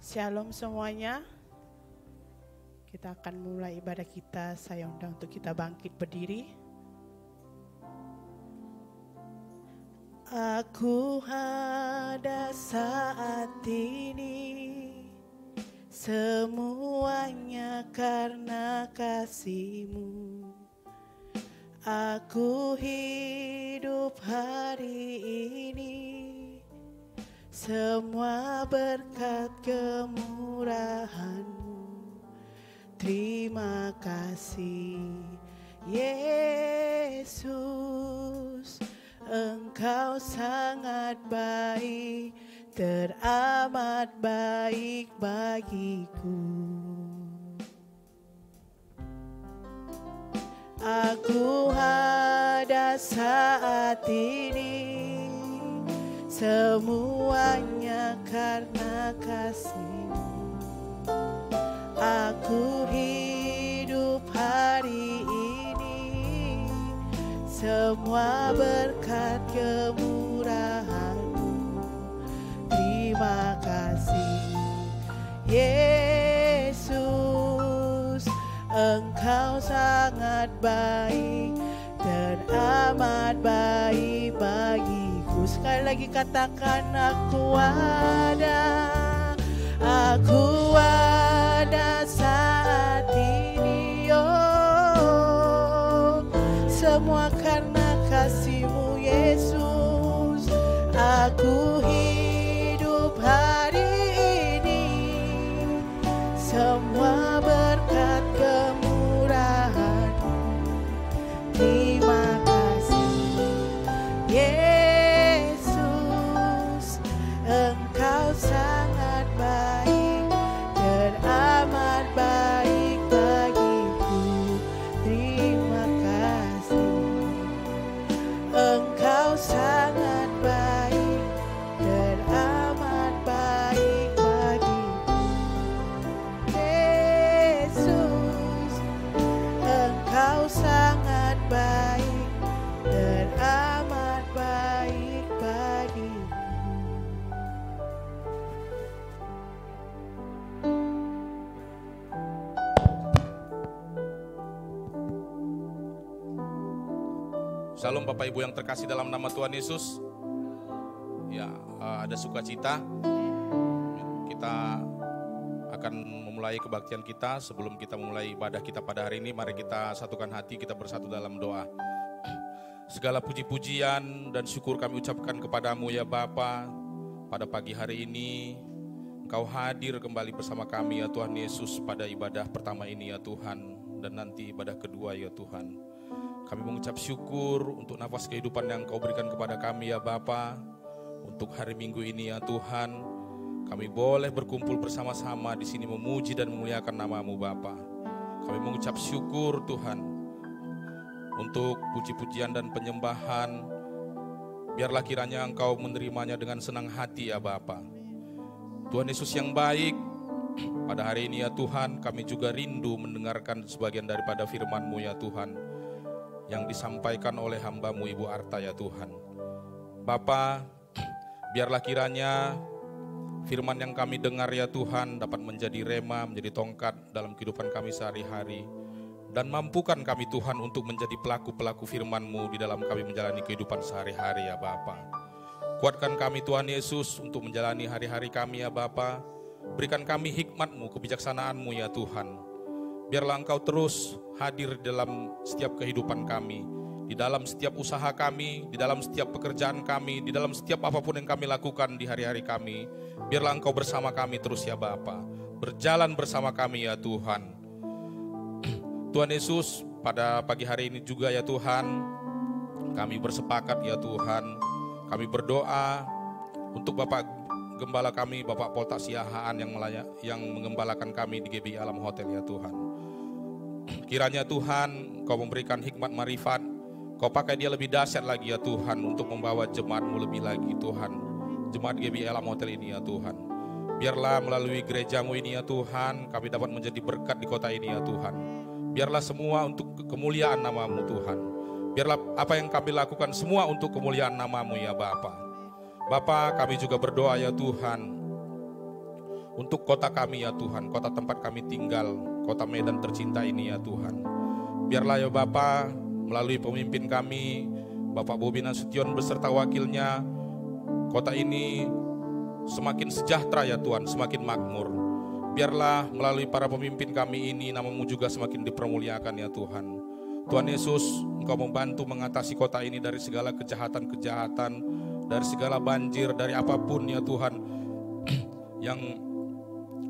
Shalom semuanya. Kita akan mulai ibadah kita. Saya undang untuk kita bangkit berdiri. Aku ada saat ini, semuanya karena kasih-Mu. Aku hidup hari ini, semua berkat kemurahan-Mu. Terima kasih Yesus, Engkau sangat baik, teramat baik bagiku. Aku ada saat ini, semuanya karena kasih-Mu. Aku hidup hari ini, semua berkat kemurahan-Mu. Terima kasih Yesus, Engkau sangat baik dan amat baik bagiku. Sekali lagi katakan, aku ada saat ini, oh, semua karena kasih-Mu Yesus. Aku hidup hari ini, semua berkat kemurahan-Mu. Terima kasih Yesus, Engkau sangat baik dan amat baik bagiku. Terima kasih, Engkau sangat baik dan amat baik bagiku. Yesus, Engkau sangat baik dan amat baik bagiku. Shalom Bapak Ibu yang terkasih dalam nama Tuhan Yesus. Ya, ada sukacita. Kita akan memulai kebaktian kita. Sebelum kita memulai ibadah kita pada hari ini, mari kita satukan hati, kita bersatu dalam doa. Segala puji-pujian dan syukur kami ucapkan kepadamu ya Bapa. Pada pagi hari ini, Engkau hadir kembali bersama kami ya Tuhan Yesus pada ibadah pertama ini ya Tuhan. Dan nanti ibadah kedua ya Tuhan. Kami mengucap syukur untuk nafas kehidupan yang Kau berikan kepada kami ya Bapa. Untuk hari Minggu ini ya Tuhan, kami boleh berkumpul bersama-sama di sini memuji dan memuliakan nama-Mu Bapa. Kami mengucap syukur Tuhan untuk puji-pujian dan penyembahan. Biarlah kiranya Engkau menerimanya dengan senang hati ya Bapa. Tuhan Yesus yang baik, pada hari ini ya Tuhan, kami juga rindu mendengarkan sebagian daripada firman-Mu ya Tuhan, yang disampaikan oleh hamba-Mu Ibu Arta ya Tuhan. Bapa, biarlah kiranya firman yang kami dengar ya Tuhan dapat menjadi rema, menjadi tongkat dalam kehidupan kami sehari-hari. Dan mampukan kami Tuhan untuk menjadi pelaku-pelaku firman-Mu di dalam kami menjalani kehidupan sehari-hari ya Bapa. Kuatkan kami Tuhan Yesus untuk menjalani hari-hari kami ya Bapa. Berikan kami hikmat-Mu, kebijaksanaan-Mu ya Tuhan. Biarlah Engkau terus hadir dalam setiap kehidupan kami, di dalam setiap usaha kami, di dalam setiap pekerjaan kami, di dalam setiap apapun yang kami lakukan di hari-hari kami. Biarlah Engkau bersama kami terus ya Bapa, berjalan bersama kami ya Tuhan. Tuhan Yesus, pada pagi hari ini juga ya Tuhan, kami bersepakat ya Tuhan, kami berdoa untuk Bapak Gembala kami, Bapak Polta Siahaan yang mengembalakan kami di GBI Alam Hotel ya Tuhan. Kiranya Tuhan, Kau memberikan hikmat marifat, Kau pakai dia lebih dahsyat lagi ya Tuhan, untuk membawa jemaat-Mu lebih lagi Tuhan. Jemaat GBI Alam Hotel ini ya Tuhan. Biarlah melalui gereja-Mu ini ya Tuhan, kami dapat menjadi berkat di kota ini ya Tuhan. Biarlah semua untuk kemuliaan nama-Mu Tuhan. Biarlah apa yang kami lakukan semua untuk kemuliaan nama-Mu ya Bapa. Bapa, kami juga berdoa ya Tuhan, untuk kota kami ya Tuhan, kota tempat kami tinggal, kota Medan tercinta ini ya Tuhan. Biarlah ya Bapa, melalui pemimpin kami, Bapak Bobi Nasution beserta wakilnya, kota ini semakin sejahtera ya Tuhan, semakin makmur. Biarlah melalui para pemimpin kami ini, nama-Mu juga semakin dipermuliakan ya Tuhan. Tuhan Yesus, Engkau membantu mengatasi kota ini dari segala kejahatan-kejahatan, dari segala banjir, dari apapun ya Tuhan yang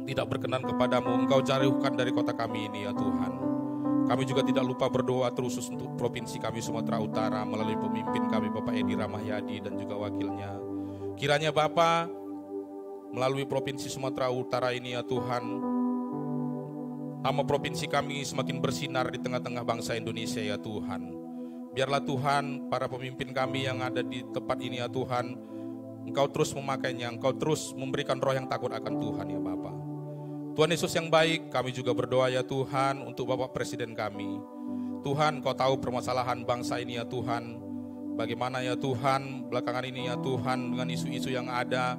tidak berkenan kepadamu. Engkau jauhkan dari kota kami ini ya Tuhan. Kami juga tidak lupa berdoa terus untuk provinsi kami Sumatera Utara melalui pemimpin kami Bapak Edi Rahmayadi dan juga wakilnya. Kiranya Bapa, melalui provinsi Sumatera Utara ini ya Tuhan, nama provinsi kami semakin bersinar di tengah-tengah bangsa Indonesia ya Tuhan. Biarlah Tuhan, para pemimpin kami yang ada di tempat ini ya Tuhan, Engkau terus memakainya, Engkau terus memberikan roh yang takut akan Tuhan ya Bapa. Tuhan Yesus yang baik, kami juga berdoa ya Tuhan untuk Bapak Presiden kami. Tuhan, Kau tahu permasalahan bangsa ini ya Tuhan. Bagaimana ya Tuhan, belakangan ini ya Tuhan, dengan isu-isu yang ada,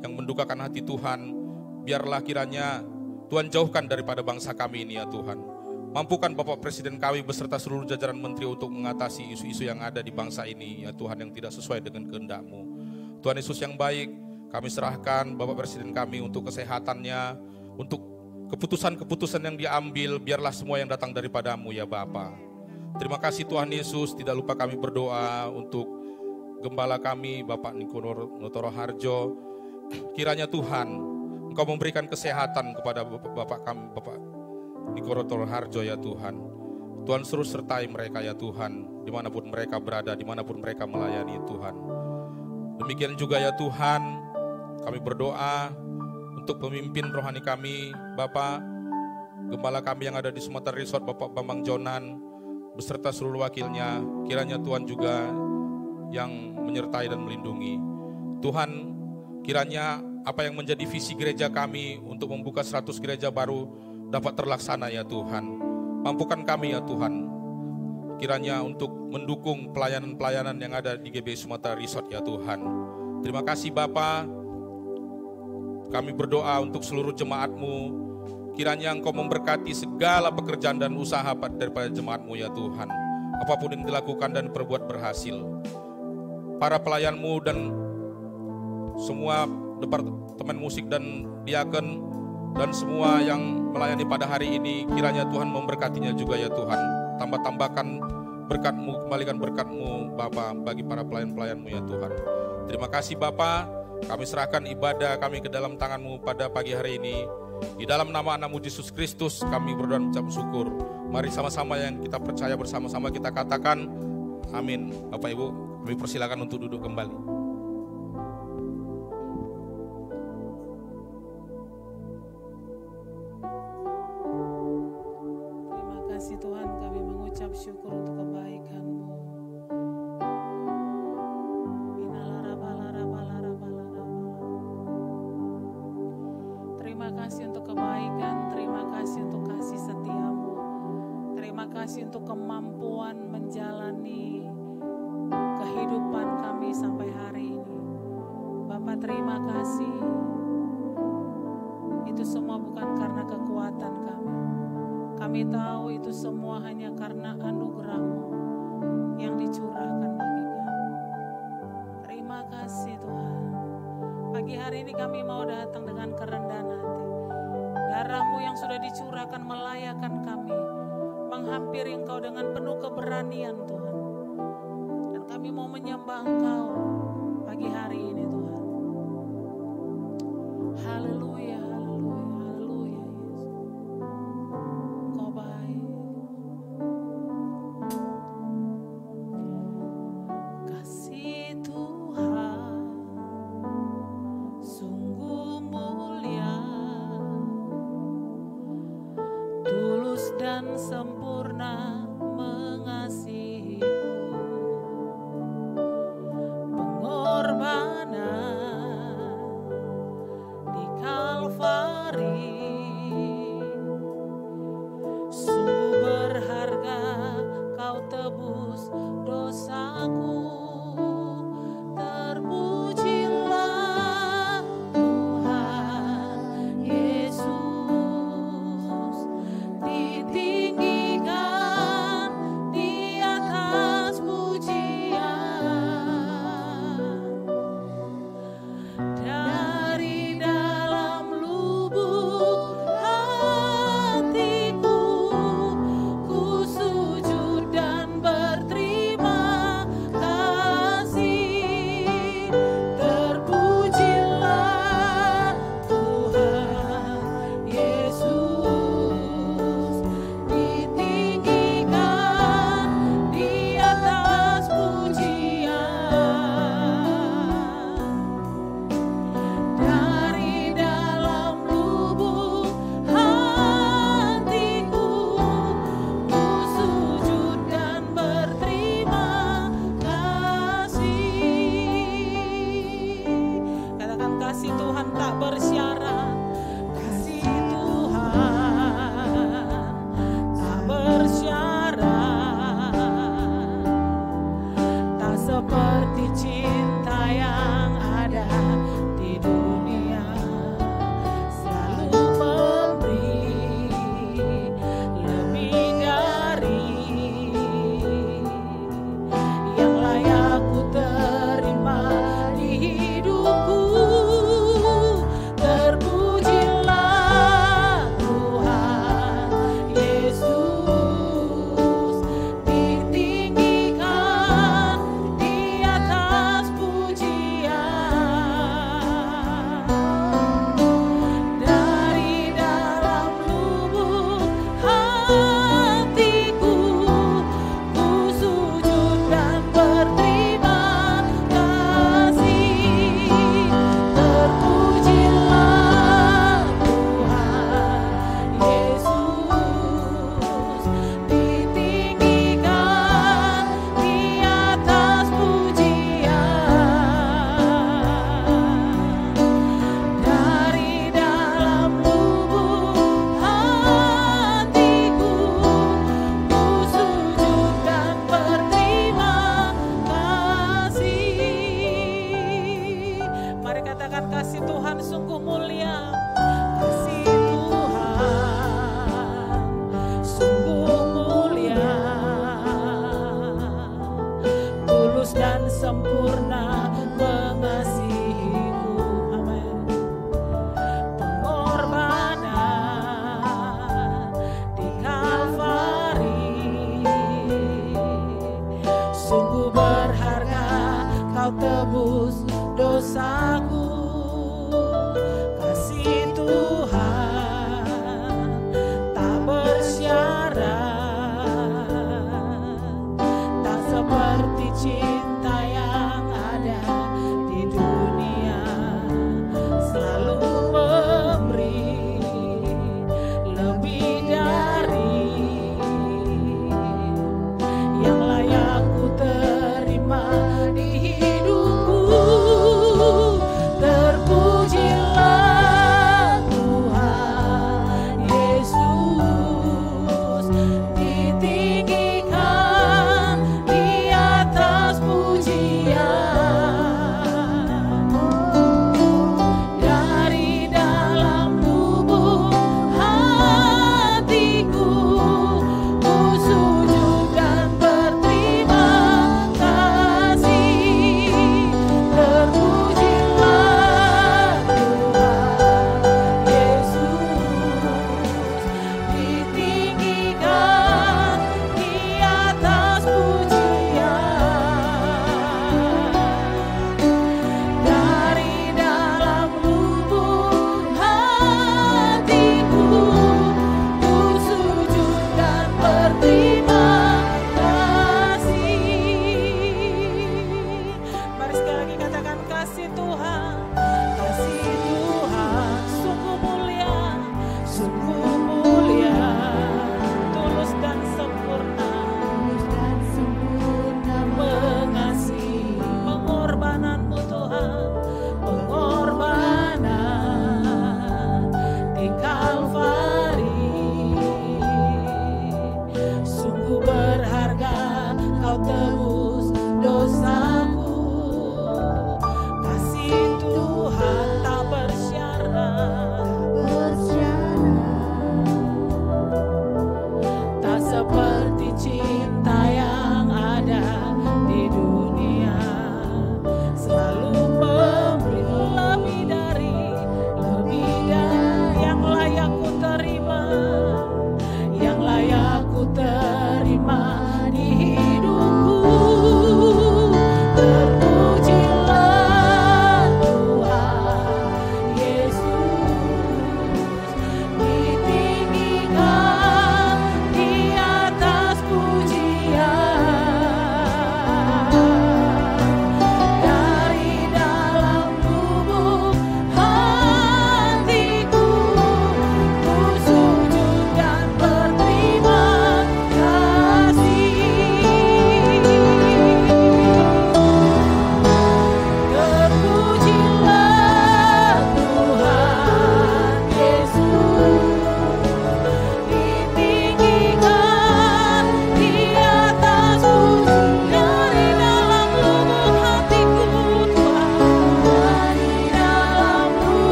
yang mendukakan hati Tuhan. Biarlah kiranya Tuhan jauhkan daripada bangsa kami ini ya Tuhan. Mampukan Bapak Presiden kami beserta seluruh jajaran menteri untuk mengatasi isu-isu yang ada di bangsa ini ya Tuhan, yang tidak sesuai dengan kehendak-Mu. Tuhan Yesus yang baik, kami serahkan Bapak Presiden kami untuk kesehatannya, untuk keputusan-keputusan yang diambil, biarlah semua yang datang daripada-Mu ya Bapa. Terima kasih Tuhan Yesus. Tidak lupa kami berdoa untuk gembala kami Bapak Niko Notoro Harjo. Kiranya Tuhan, Engkau memberikan kesehatan kepada Bapak kami Bapak Niko Notoro Harjo ya Tuhan. Tuhan suruh sertai mereka ya Tuhan, dimanapun mereka berada, dimanapun mereka melayani Tuhan. Demikian juga ya Tuhan, kami berdoa untuk pemimpin rohani kami, Bapak, gembala kami yang ada di Sumatera Resort, Bapak Bambang Jonan, beserta seluruh wakilnya. Kiranya Tuhan juga yang menyertai dan melindungi. Tuhan, kiranya apa yang menjadi visi gereja kami untuk membuka 100 gereja baru dapat terlaksana ya Tuhan. Mampukan kami ya Tuhan, kiranya untuk mendukung pelayanan-pelayanan yang ada di GBI Sumatera Resort ya Tuhan. Terima kasih Bapa. Kami berdoa untuk seluruh jemaat-Mu. Kiranya Engkau memberkati segala pekerjaan dan usaha daripada jemaat-Mu ya Tuhan. Apapun yang dilakukan dan perbuat berhasil. Para pelayan-Mu dan semua departemen musik dan diaken dan semua yang melayani pada hari ini, kiranya Tuhan memberkatinya juga ya Tuhan. Tambah-tambahkan berkat-Mu, kembalikan berkat-Mu Bapa bagi para pelayan-pelayan-Mu ya Tuhan. Terima kasih Bapa. Kami serahkan ibadah kami ke dalam tangan-Mu pada pagi hari ini. Di dalam nama anak-Mu Yesus Kristus kami berdoa dan mengucap syukur. Mari sama-sama yang kita percaya bersama-sama kita katakan amin. Bapak Ibu, kami persilakan untuk duduk kembali. Terima kasih Tuhan, kami mengucap syukur untuk kebaikan-Mu. Terima kasih untuk kebaikan, terima kasih untuk kasih setia-Mu, terima kasih untuk kemampuan menjalani kehidupan kami sampai hari ini. Bapak terima kasih, itu semua bukan karena kekuatan kami. Kami tahu itu semua hanya karena anugerah-Mu yang dicurahkan bagi kami. Terima kasih Tuhan. Pagi hari ini kami mau datang dengan kerendahan hati. Darah-Mu yang sudah dicurahkan melayakan kami, menghampiri Engkau dengan penuh keberanian Tuhan. Dan kami mau menyembah Engkau pagi hari ini Tuhan. Haleluya, haleluya, haleluya Yesus. Engkau baik. Kasih Tuhan sungguh mulia, tulus dan sempurna mengasihiku. Pengorbanan di Kalvari sungguh berharga, Kau tebus dosaku. Terpujilah Tuhan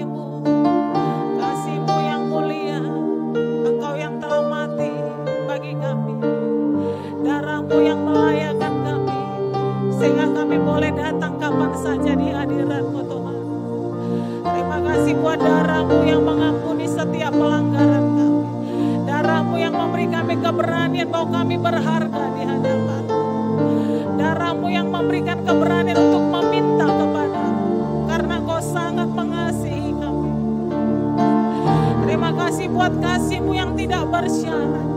kasih-Mu, kasih-Mu yang mulia. Engkau yang telah mati bagi kami, darah-Mu yang melayakan kami, sehingga kami boleh datang kapan saja di hadirat-Mu Tuhan. Terima kasih buat darah-Mu yang mengampuni setiap pelanggaran kami, darah-Mu yang memberi kami keberanian bahwa kami berharga di hadapan-Mu, darah-Mu yang memberikan keberanian untuk meminta kepada-Mu, karena Kau sangat mengasihi kami. Terima kasih buat kasih-Mu yang tidak bersyarat,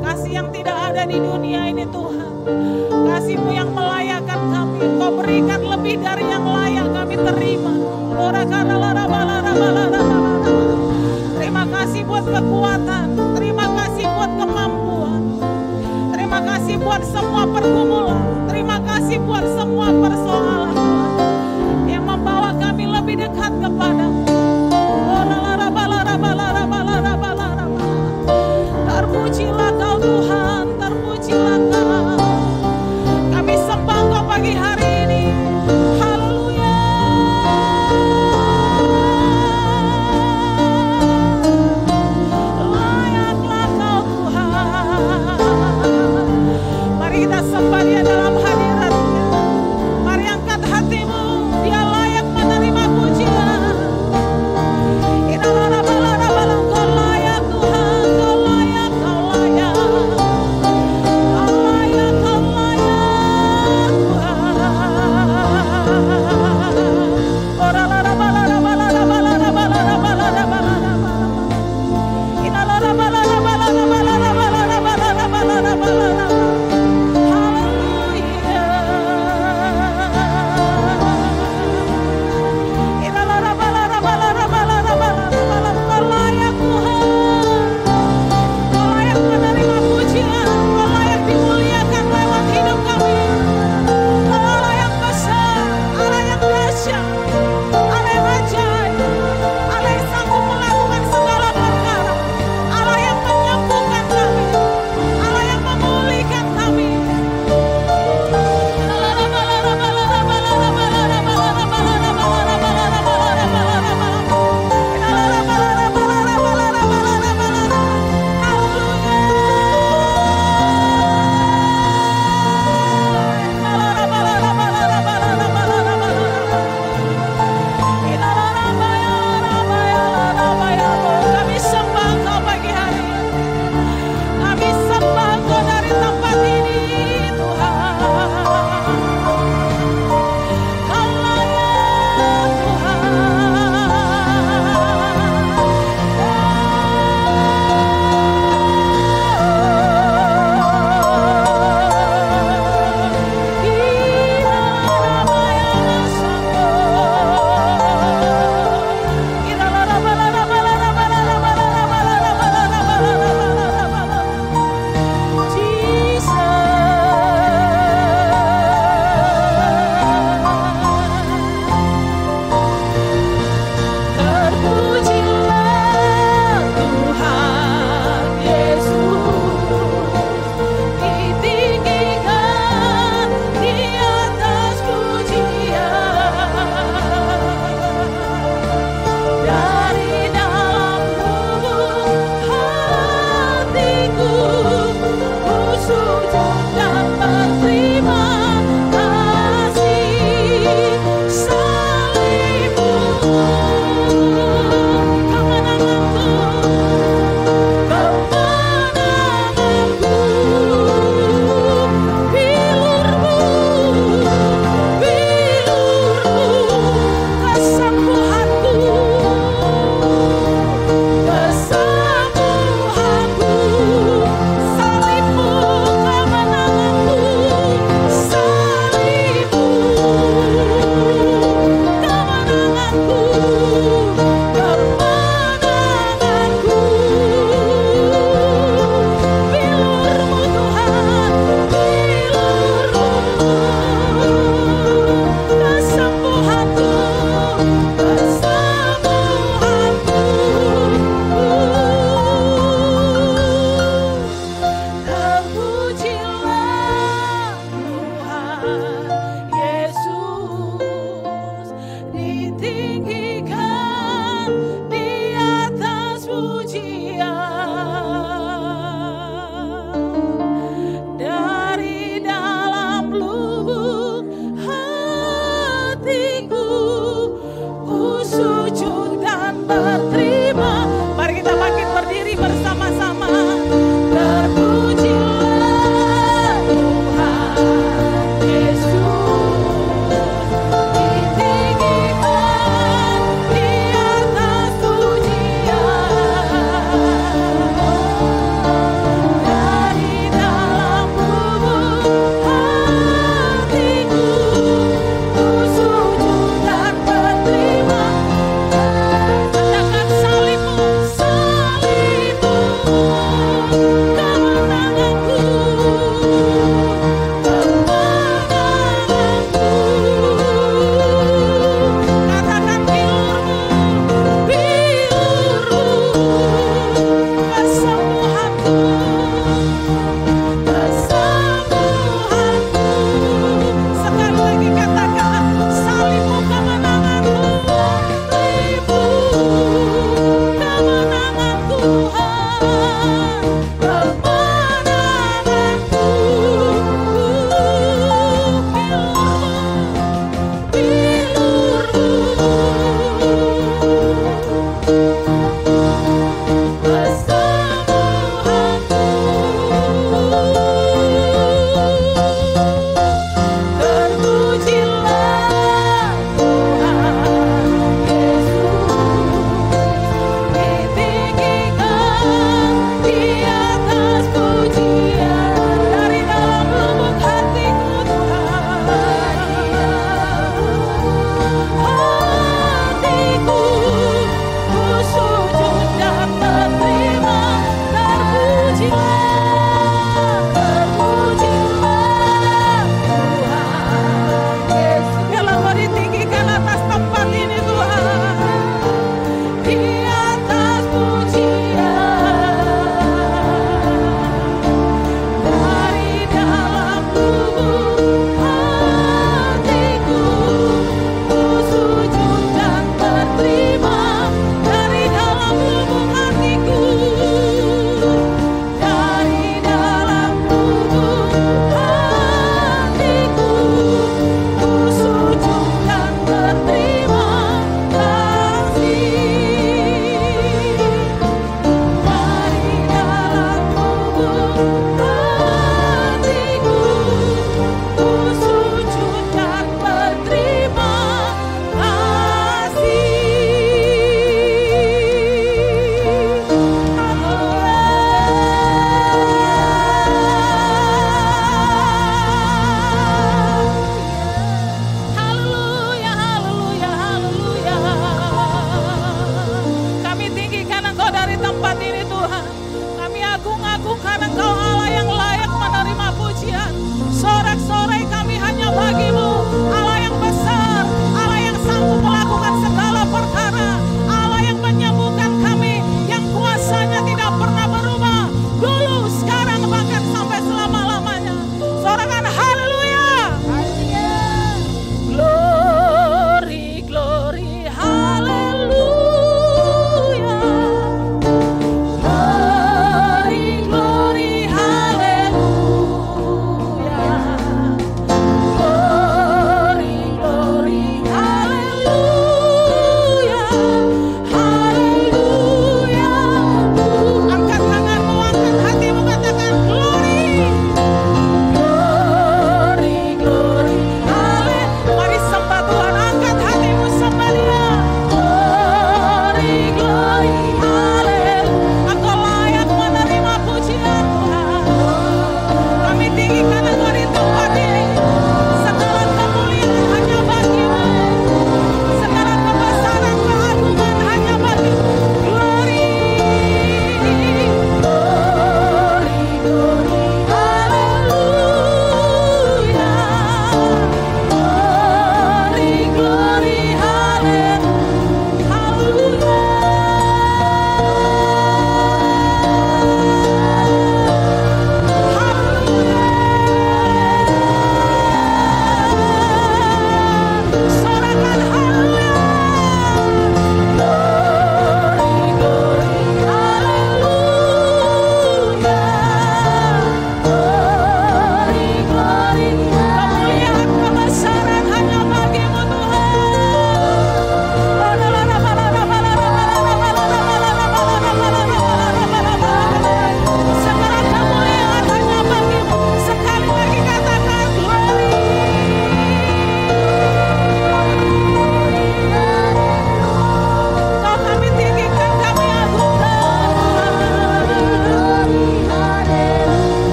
kasih yang tidak ada di dunia ini Tuhan, kasih-Mu yang melayakan kami. Kau berikan lebih dari yang layak kami terima. Terima kasih buat kekuatan, terima kasih buat kemampuan, terima kasih buat semua pergumulan, terima kasih buat semua persoalan Tuhan yang membawa kami lebih dekat kepadamu. Terpujilah Kau Tuhan, terpujilah Kau. Kami sembah Kau pagi hari ini. Haleluya. Layaklah Kau Tuhan. Mari kita sembah Dia dalam hadirat-Nya. Mari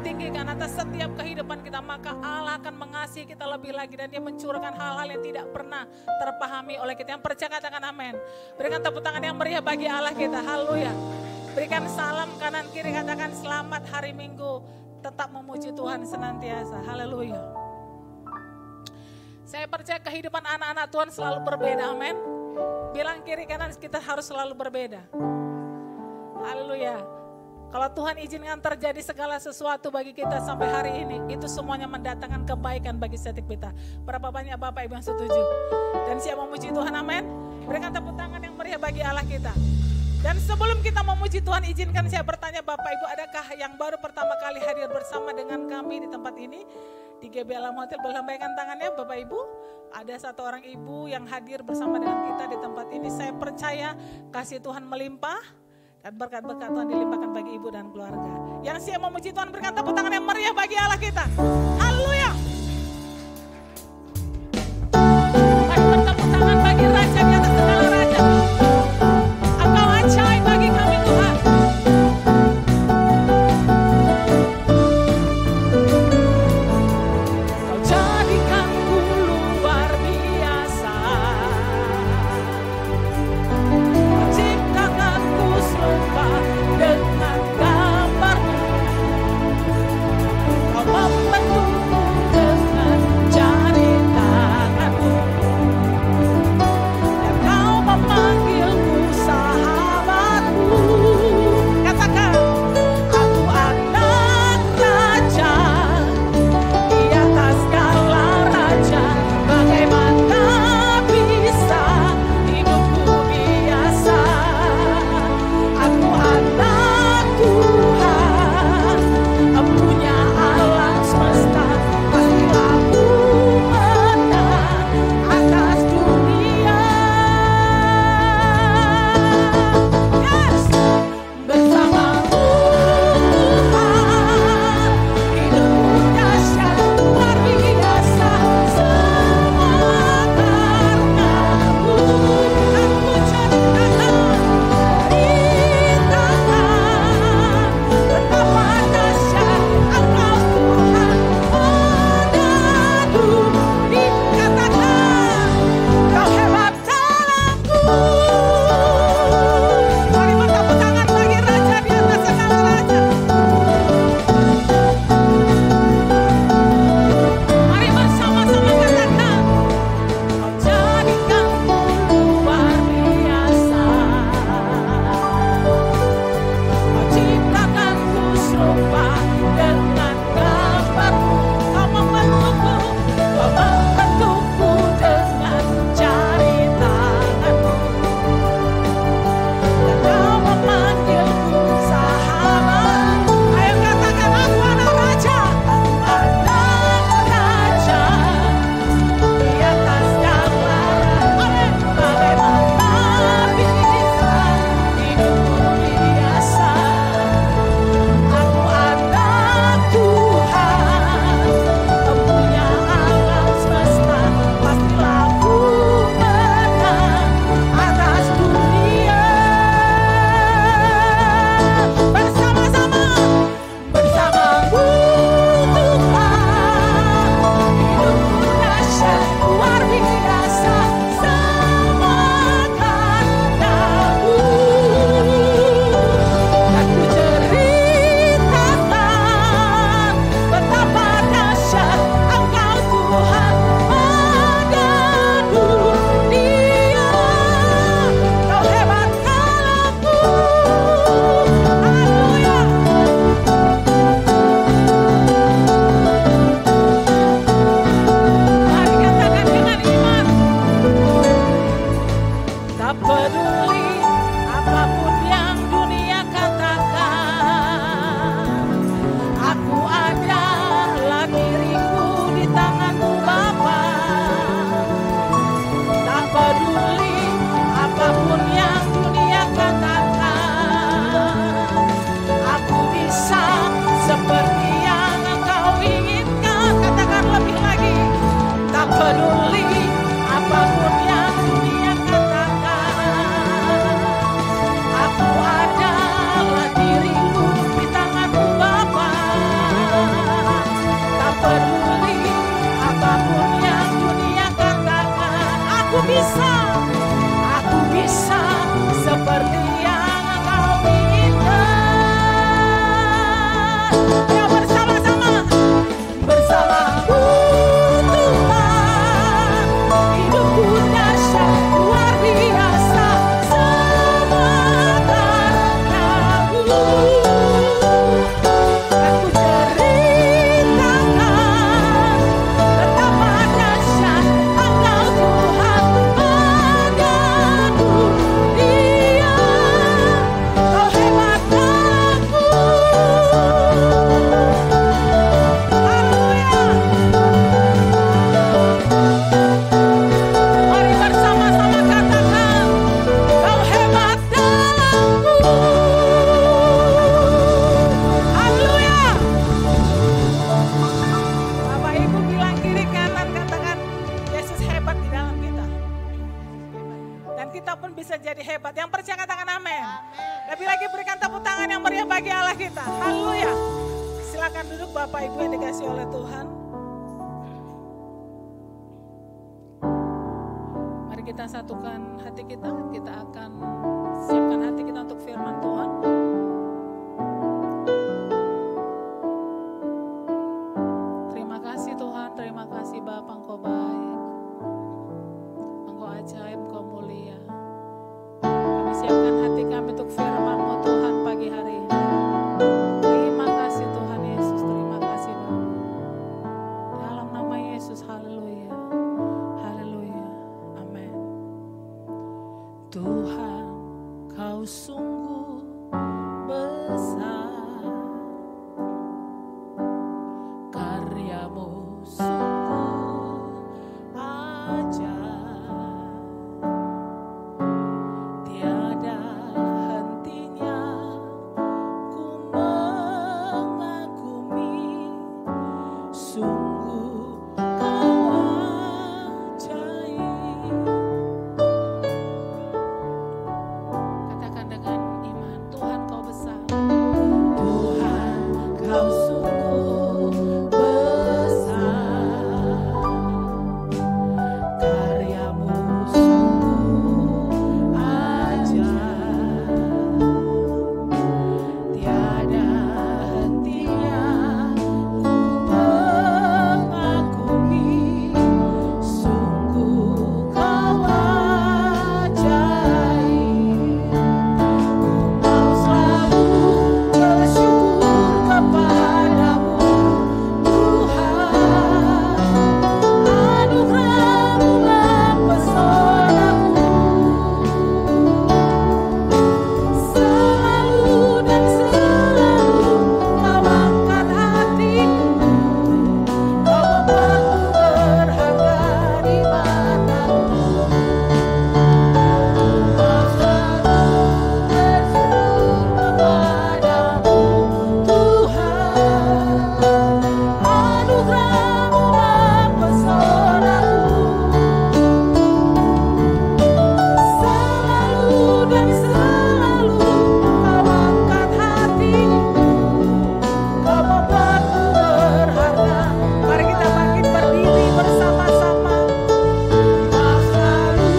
ditinggikan atas setiap kehidupan kita, maka Allah akan mengasihi kita lebih lagi dan Dia mencurahkan hal-hal yang tidak pernah terpahami oleh kita. Yang percaya katakan amin. Berikan tepuk tangan yang meriah bagi Allah kita. Haleluya. Berikan salam kanan kiri, katakan selamat hari Minggu. Tetap memuji Tuhan senantiasa. Haleluya. Saya percaya kehidupan anak-anak Tuhan selalu berbeda. Amin. Bilang kiri kanan, kita harus selalu berbeda. Haleluya. Kalau Tuhan izinkan terjadi segala sesuatu bagi kita sampai hari ini, itu semuanya mendatangkan kebaikan bagi setiap kita. Berapa banyak Bapak Ibu yang setuju? Dan siapa memuji Tuhan, amin? Berikan tepuk tangan yang meriah bagi Allah kita. Dan sebelum kita memuji Tuhan, izinkan saya bertanya Bapak Ibu, adakah yang baru pertama kali hadir bersama dengan kami di tempat ini? Di GB Alam Hotel, boleh lambaikan tangannya Bapak Ibu. Ada satu orang ibu yang hadir bersama dengan kita di tempat ini. Saya percaya kasih Tuhan melimpah. Dan berkat-berkat Tuhan dilimpahkan bagi ibu dan keluarga. Yang siap memuji Tuhan, berikan tepuk tangan yang meriah bagi Allah kita. Haleluya. Mari bertepuk tangan bagi Raja di atas segala raja. Engkau ajaib bagi kami Tuhan. Kau jadikanku luar biasa. Dengan gambarmu, kau membentuk bisa jadi hebat. Yang percaya katakan amin. Lebih lagi berikan tepuk tangan yang meriah bagi Allah kita. Haleluya. Silakan duduk Bapak Ibu yang dikasihi oleh Tuhan. Mari kita satukan hati kita. Kita akan siapkan hati kita untuk firman Tuhan. Terima kasih Tuhan, terima kasih Bapa, Engkau baik. Engkau ajaib, Engkau mulia. Kami siapkan hati kami untuk firman-Mu Tuhan pagi hari ini. Terima kasih Tuhan Yesus, terima kasih Bapa. Dalam nama Yesus, haleluya. Haleluya. Amin. Tuhan, Kau sungguh besar. Karya-Mu sungguh ajaib. Tiada hentinya ku mengagumi. Sungguh Kau ajaib. Katakan dengan iman, Tuhan Kau besar. Tuhan Kau sungguh besar. Karya-Mu sungguh ajaib. Tiada hentinya ku mengagumi. Sungguh Kau ajaib. Ku mau selalu bersyukur kepadamu Tuhan. Anugerah-Mu mempesonaku. Selalu dan selalu Kau angkat hatiku. Kau membuatku berharga di mata-Mu. Kau selalu bersyukur kepadamu Tuhan. Anugerah-Mu mempesonaku. Selalu dan selalu Kau angkat hatiku. Kau membuatku berharga. Mari kita bangkit berdiri bersama-sama. Kau selalu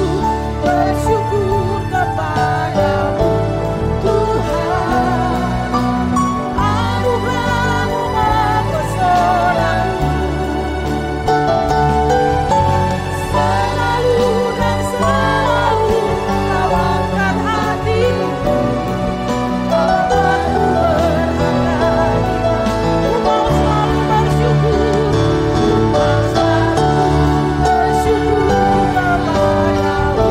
bersyukur kepadamu Tuhan. Anugerah-Mu mempesonaku. Selalu dan selalu Kau angkat hatiku. Kau membuatku berharga. Ku mau selalu bersyukur. Ku mau selalu bersyukur kepadamu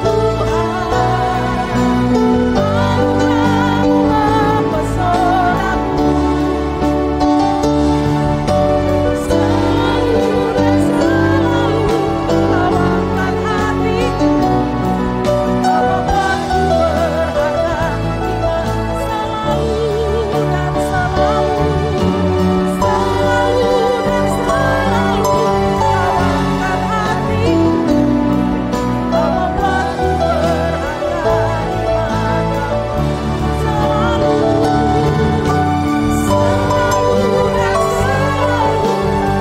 Tuhan. Anugerah-Mu mempesonaku. Selalu dan selalu Kau angkat hatiku. Kau membuatku berharga. Selalu dan selalu. Selalu dan selalu Kau angkat hatiku. Kau membuatku berharga di mata-Mu. Selalu. Selalu dan selalu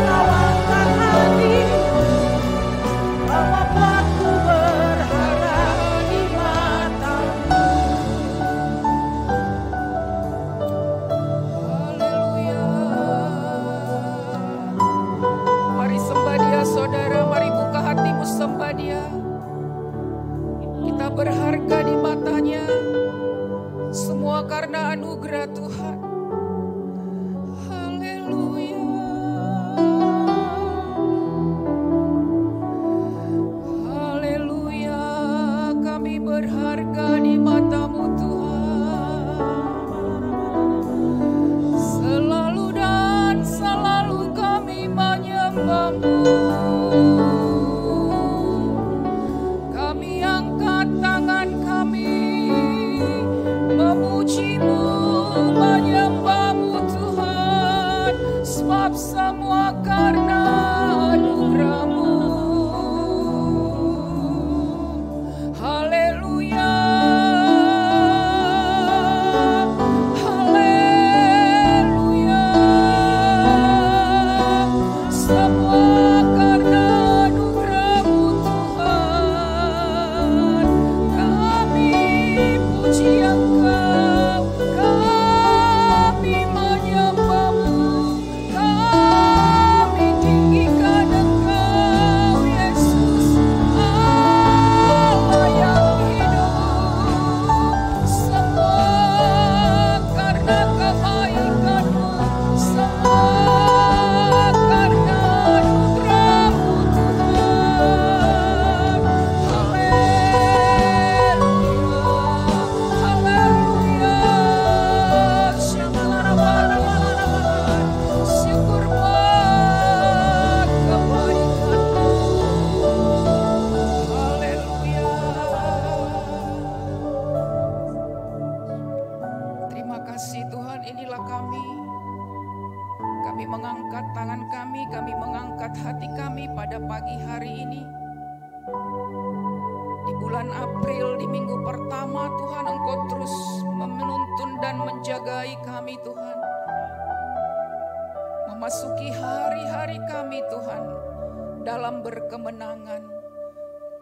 Kau angkat hatiku. Kau membuatku berharga di mata-Mu. Haleluya. Mari sembah Dia saudara, mari buka hatimu sembah Dia. Kita berharga di mata-Nya. Semua karena anugerah Tuhan. Haleluya. Haleluya. Kami berharga di mata-Mu Tuhan. Selalu dan selalu kami menyembah-Mu. Kami angkat tangan kami memuji-Mu, menyembah-Mu Tuhan. Sebab semua karena anugerah-Mu. Haleluya. mengangkat tangan kami mengangkat hati kami pada pagi hari ini. Di bulan April, di minggu pertama, Tuhan Engkau terus menuntun dan menjagai kami Tuhan. Memasuki hari-hari kami Tuhan dalam berkemenangan.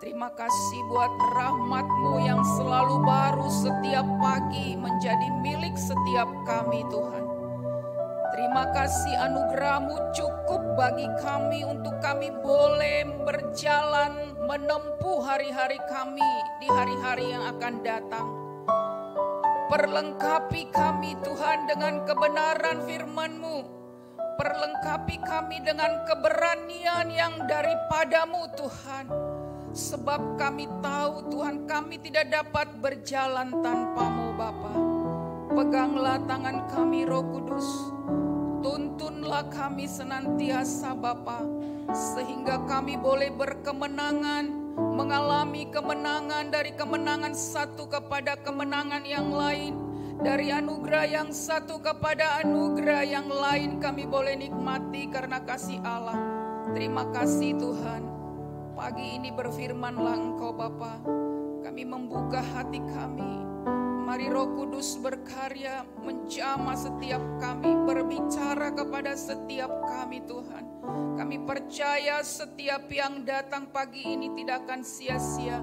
Terima kasih buat rahmat-Mu yang selalu baru setiap pagi menjadi milik setiap kami Tuhan. Terima kasih anugerah-Mu cukup bagi kami untuk kami boleh berjalan menempuh hari-hari kami di hari-hari yang akan datang. Perlengkapi kami Tuhan dengan kebenaran firman-Mu. Perlengkapi kami dengan keberanian yang daripada-Mu Tuhan. Sebab kami tahu Tuhan kami tidak dapat berjalan tanpa-Mu Bapa. Peganglah tangan kami Roh Kudus. Tuntunlah kami senantiasa Bapa. Sehingga kami boleh berkemenangan. Mengalami kemenangan dari kemenangan satu kepada kemenangan yang lain. Dari anugerah yang satu kepada anugerah yang lain kami boleh nikmati karena kasih Allah. Terima kasih Tuhan. Pagi ini berfirmanlah Engkau Bapa. Kami membuka hati kami. Mari Roh Kudus berkarya menjamah setiap kami. Berbicara kepada setiap kami Tuhan. Kami percaya setiap yang datang pagi ini tidak akan sia-sia.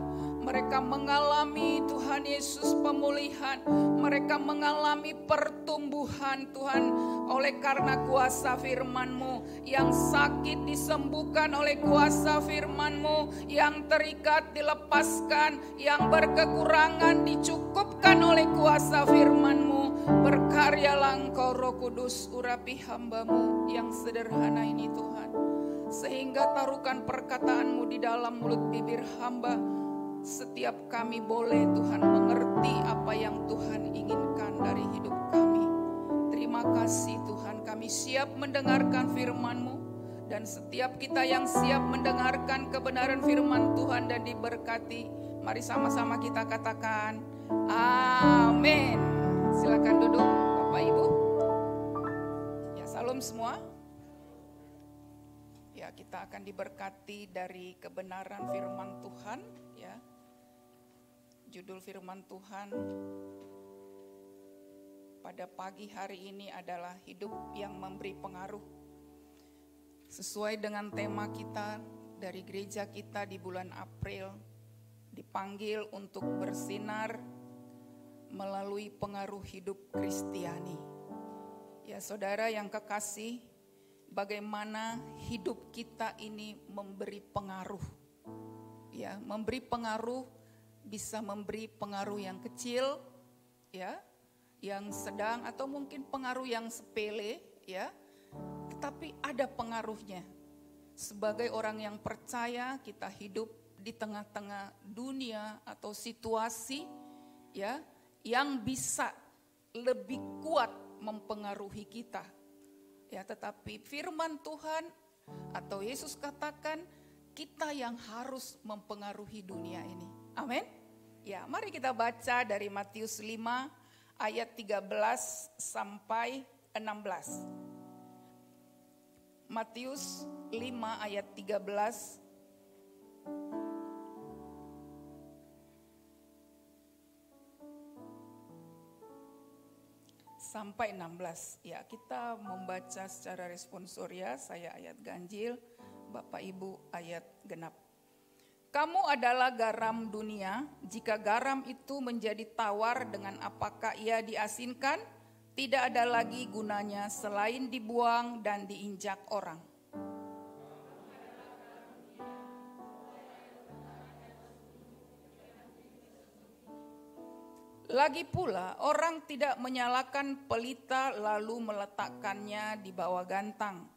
Mereka mengalami Tuhan Yesus pemulihan. Mereka mengalami pertumbuhan Tuhan. Oleh karena kuasa firman-Mu. Yang sakit disembuhkan oleh kuasa firman-Mu. Yang terikat dilepaskan. Yang berkekurangan dicukupkan oleh kuasa firman-Mu. Berkaryalah Engkau Roh Kudus, urapi hamba-Mu yang sederhana ini Tuhan. Sehingga taruhkan perkataan-Mu di dalam mulut bibir hamba. Setiap kami boleh Tuhan mengerti apa yang Tuhan inginkan dari hidup kami. Terima kasih Tuhan, kami siap mendengarkan firman-Mu. Dan setiap kita yang siap mendengarkan kebenaran firman Tuhan dan diberkati, mari sama-sama kita katakan amin. Silakan duduk Bapak Ibu. Ya, salam semua. Ya, kita akan diberkati dari kebenaran firman Tuhan, ya. Judul firman Tuhan pada pagi hari ini adalah hidup yang memberi pengaruh. Sesuai dengan tema kita dari gereja kita di bulan April, dipanggil untuk bersinar melalui pengaruh hidup Kristiani. Ya saudara yang kekasih, bagaimana hidup kita ini memberi pengaruh. Ya, memberi pengaruh bisa memberi pengaruh yang kecil, ya, yang sedang atau mungkin pengaruh yang sepele, ya. Tetapi ada pengaruhnya. Sebagai orang yang percaya, kita hidup di tengah-tengah dunia atau situasi, ya, yang bisa lebih kuat mempengaruhi kita. Ya, tetapi firman Tuhan atau Yesus katakan kita yang harus mempengaruhi dunia ini. Amin. Ya, mari kita baca dari Matius 5 ayat 13 sampai 16. Matius 5 ayat 13 sampai 16. Ya, kita membaca secara responsoria, saya ayat ganjil, Bapak Ibu ayat genap. Kamu adalah garam dunia. Jika garam itu menjadi tawar, dengan apakah ia diasinkan? Tidak ada lagi gunanya selain dibuang dan diinjak orang. Lagi pula, orang tidak menyalakan pelita lalu meletakkannya di bawah gantang,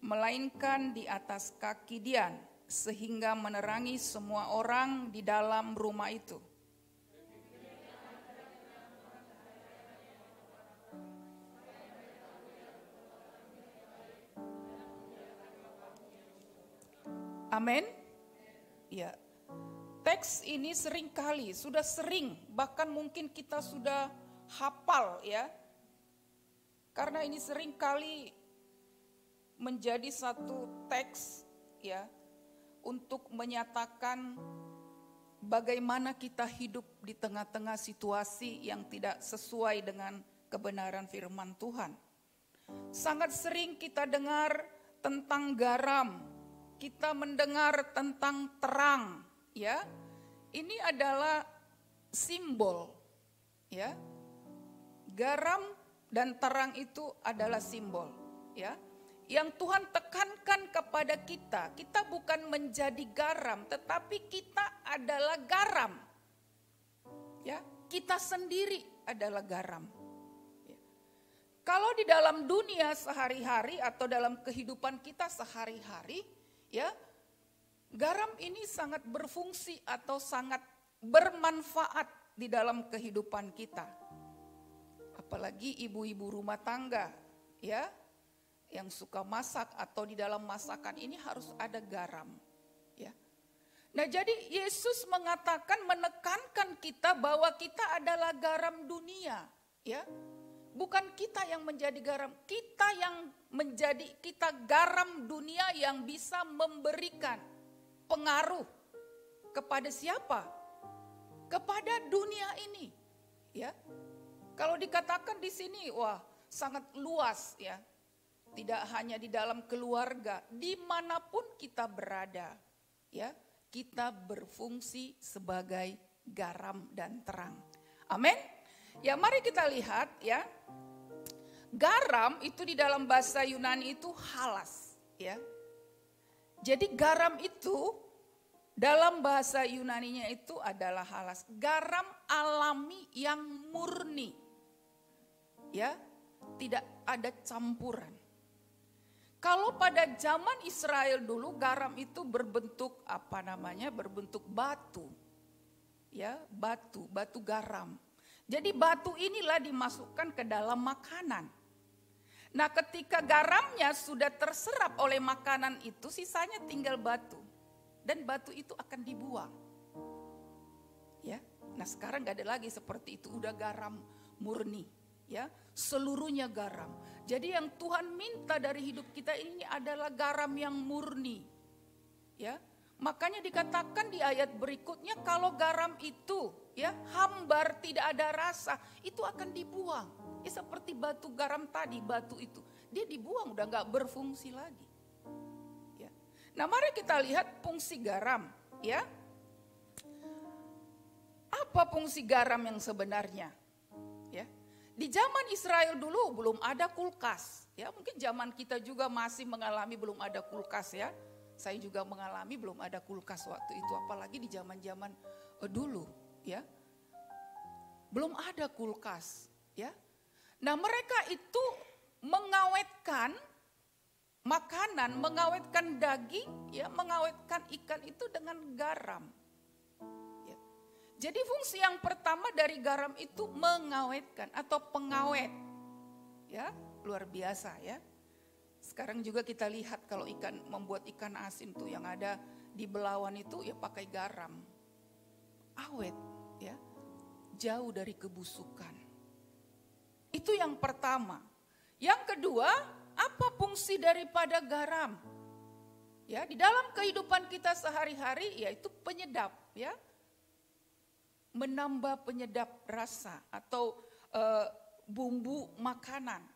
melainkan di atas kaki dian, sehingga menerangi semua orang di dalam rumah itu. Amin. Ya. Teks ini seringkali, sudah sering, bahkan mungkin kita sudah hafal ya. Karena ini seringkali menjadi satu teks ya untuk menyatakan bagaimana kita hidup di tengah-tengah situasi yang tidak sesuai dengan kebenaran firman Tuhan. Sangat sering kita dengar tentang garam, kita mendengar tentang terang, ya. Ini adalah simbol, ya. Garam dan terang itu adalah simbol, ya. Yang Tuhan tekankan kepada kita, kita bukan menjadi garam, tetapi kita adalah garam. Ya, kita sendiri adalah garam. Ya. Kalau di dalam dunia sehari-hari atau dalam kehidupan kita sehari-hari, ya, garam ini sangat berfungsi atau sangat bermanfaat di dalam kehidupan kita. Apalagi ibu-ibu rumah tangga, ya, yang suka masak atau di dalam masakan ini harus ada garam, ya. Nah, jadi Yesus mengatakan, menekankan kita bahwa kita adalah garam dunia, ya. Bukan kita yang menjadi garam, kita yang menjadi, kita garam dunia yang bisa memberikan pengaruh kepada siapa? Kepada dunia ini, ya. Kalau dikatakan di sini, wah, sangat luas, ya. Tidak hanya di dalam keluarga, dimanapun kita berada, ya, kita berfungsi sebagai garam dan terang. Amin. Ya, mari kita lihat, ya. Garam itu di dalam bahasa Yunani itu halas, ya. Jadi garam itu dalam bahasa Yunaninya itu adalah halas, garam alami yang murni, ya, tidak ada campuran. Kalau pada zaman Israel dulu garam itu berbentuk apa namanya? Berbentuk batu. Ya, batu garam. Jadi batu inilah dimasukkan ke dalam makanan. Nah, ketika garamnya sudah terserap oleh makanan itu, sisanya tinggal batu. Dan batu itu akan dibuang. Ya. Nah, sekarang gak ada lagi seperti itu, udah garam murni, ya. Seluruhnya garam. Jadi yang Tuhan minta dari hidup kita ini adalah garam yang murni. Ya. Makanya dikatakan di ayat berikutnya, kalau garam itu, ya, hambar, tidak ada rasa, itu akan dibuang. Ya, seperti batu garam tadi, batu itu dia dibuang, udah gak berfungsi lagi. Ya. Nah, mari kita lihat fungsi garam, ya. Apa fungsi garam yang sebenarnya? Ya. Di zaman Israel dulu belum ada kulkas, ya. Mungkin zaman kita juga masih mengalami belum ada kulkas, ya. Saya juga mengalami belum ada kulkas waktu itu, apalagi di zaman-zaman dulu, ya. Belum ada kulkas, ya. Nah, mereka itu mengawetkan makanan, mengawetkan daging, ya, mengawetkan ikan itu dengan garam. Jadi fungsi yang pertama dari garam itu mengawetkan atau pengawet. Ya, luar biasa, ya. Sekarang juga kita lihat kalau membuat ikan asin tuh yang ada di Belawan itu ya pakai garam. Awet, ya. Jauh dari kebusukan. Itu yang pertama. Yang kedua, apa fungsi daripada garam? Ya, di dalam kehidupan kita sehari-hari yaitu penyedap, ya. Menambah penyedap rasa atau bumbu makanan.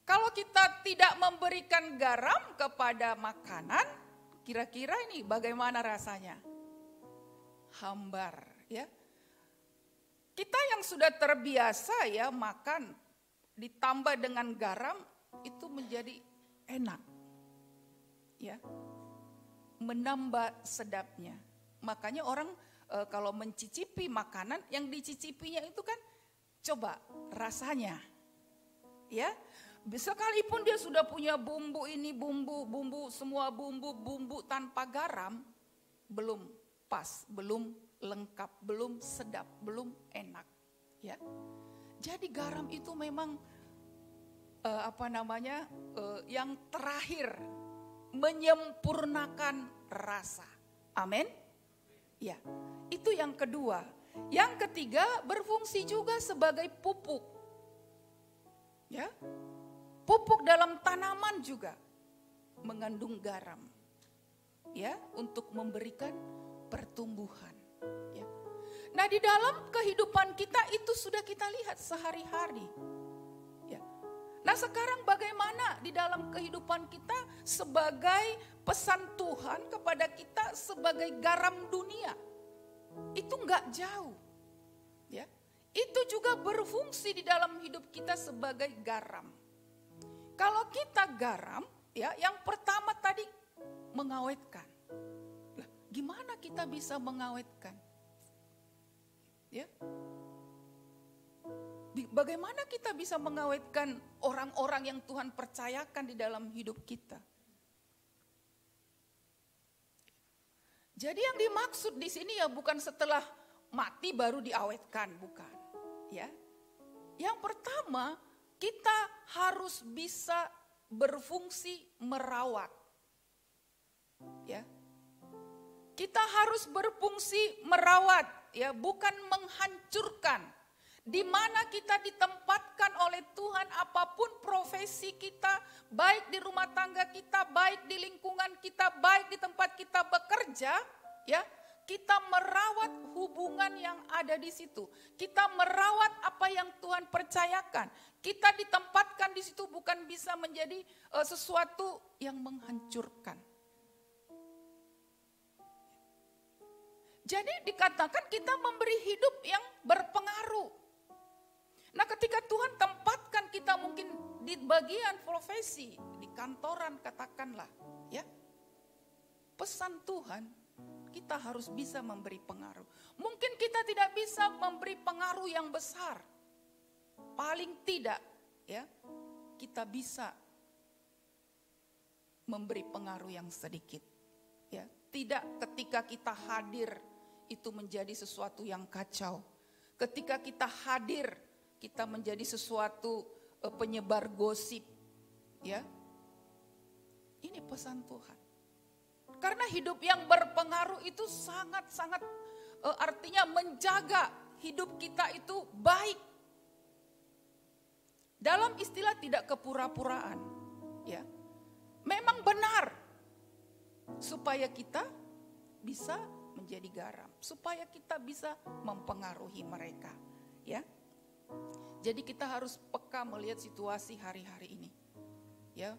Kalau kita tidak memberikan garam kepada makanan, kira-kira ini bagaimana rasanya? Hambar, ya. Kita yang sudah terbiasa, ya, makan ditambah dengan garam itu menjadi enak, ya. Menambah sedapnya. Makanya orang kalau mencicipi makanan, yang dicicipinya itu kan coba rasanya, ya. Sekalipun dia sudah punya bumbu ini, bumbu, semua bumbu tanpa garam, belum pas, belum lengkap, belum sedap, belum enak, ya. Jadi garam itu memang yang terakhir menyempurnakan rasa. Amin. Ya, itu yang kedua. Yang ketiga, berfungsi juga sebagai pupuk. Ya. Pupuk dalam tanaman juga mengandung garam, ya, untuk memberikan pertumbuhan. Ya. Nah, di dalam kehidupan kita itu sudah kita lihat sehari-hari. Ya. Nah, sekarang bagaimana di dalam kehidupan kita sebagai pesan Tuhan kepada kita sebagai garam dunia? Itu enggak jauh. Ya. Itu juga berfungsi di dalam hidup kita sebagai garam. Kalau kita garam, ya, yang pertama tadi mengawetkan. Lah, gimana kita bisa mengawetkan? Ya. Bagaimana kita bisa mengawetkan orang-orang yang Tuhan percayakan di dalam hidup kita? Jadi yang dimaksud di sini ya bukan setelah mati baru diawetkan, bukan. Ya. Yang pertama, kita harus bisa berfungsi merawat. Ya. Kita harus berfungsi merawat, ya, bukan menghancurkan. Di mana kita ditempatkan oleh Tuhan, apapun profesi kita, baik di rumah tangga kita, baik di lingkungan kita, baik di tempat kita bekerja, ya, kita merawat hubungan yang ada di situ. Kita merawat apa yang Tuhan percayakan. Kita ditempatkan di situ bukan bisa menjadi sesuatu yang menghancurkan. Jadi dikatakan kita memberi hidup yang berpengaruh. Nah, ketika Tuhan tempatkan kita mungkin di bagian profesi, di kantoran katakanlah, ya. Pesan Tuhan, kita harus bisa memberi pengaruh. Mungkin kita tidak bisa memberi pengaruh yang besar. Paling tidak, ya, kita bisa memberi pengaruh yang sedikit. Ya, tidak ketika kita hadir itu menjadi sesuatu yang kacau. Ketika kita hadir, kita menjadi sesuatu penyebar gosip. Ya, ini pesan Tuhan. Karena hidup yang berpengaruh itu sangat-sangat artinya menjaga hidup kita itu baik. Dalam istilah tidak kepura-puraan, ya. Memang benar supaya kita bisa menjadi garam, supaya kita bisa mempengaruhi mereka, ya. Jadi kita harus peka melihat situasi hari-hari ini. Ya.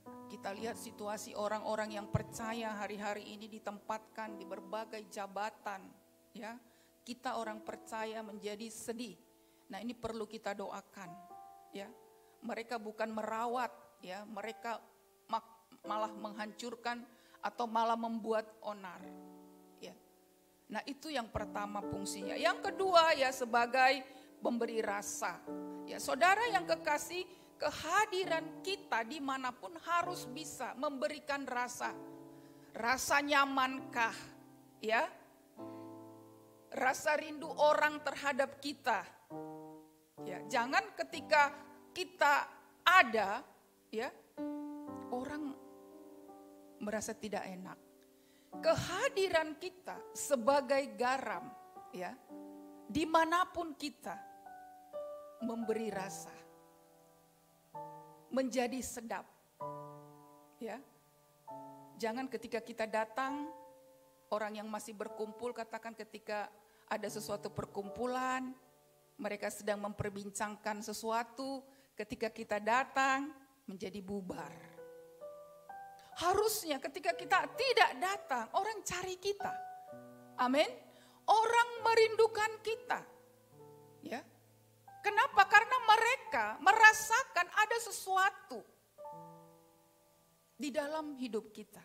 Kita lihat situasi orang-orang yang percaya hari-hari ini ditempatkan di berbagai jabatan, ya. Kita orang percaya menjadi sedih. Nah, ini perlu kita doakan, ya. Mereka bukan merawat, ya, mereka malah menghancurkan atau malah membuat onar, ya. Nah, itu yang pertama fungsinya. Yang kedua, ya, sebagai memberi rasa. Ya, saudara yang kekasih, kehadiran kita dimanapun harus bisa memberikan rasa. Rasa nyamankah, ya? Rasa rindu orang terhadap kita. Ya, jangan ketika kita ada, ya, orang merasa tidak enak. Kehadiran kita sebagai garam, ya, dimanapun kita memberi rasa, menjadi sedap, ya. Jangan ketika kita datang, orang yang masih berkumpul, katakan ketika ada sesuatu perkumpulan, mereka sedang memperbincangkan sesuatu, ketika kita datang menjadi bubar. Harusnya ketika kita tidak datang, orang cari kita. Amin. Orang merindukan kita. Ya. Kenapa? Karena mereka merasakan ada sesuatu di dalam hidup kita.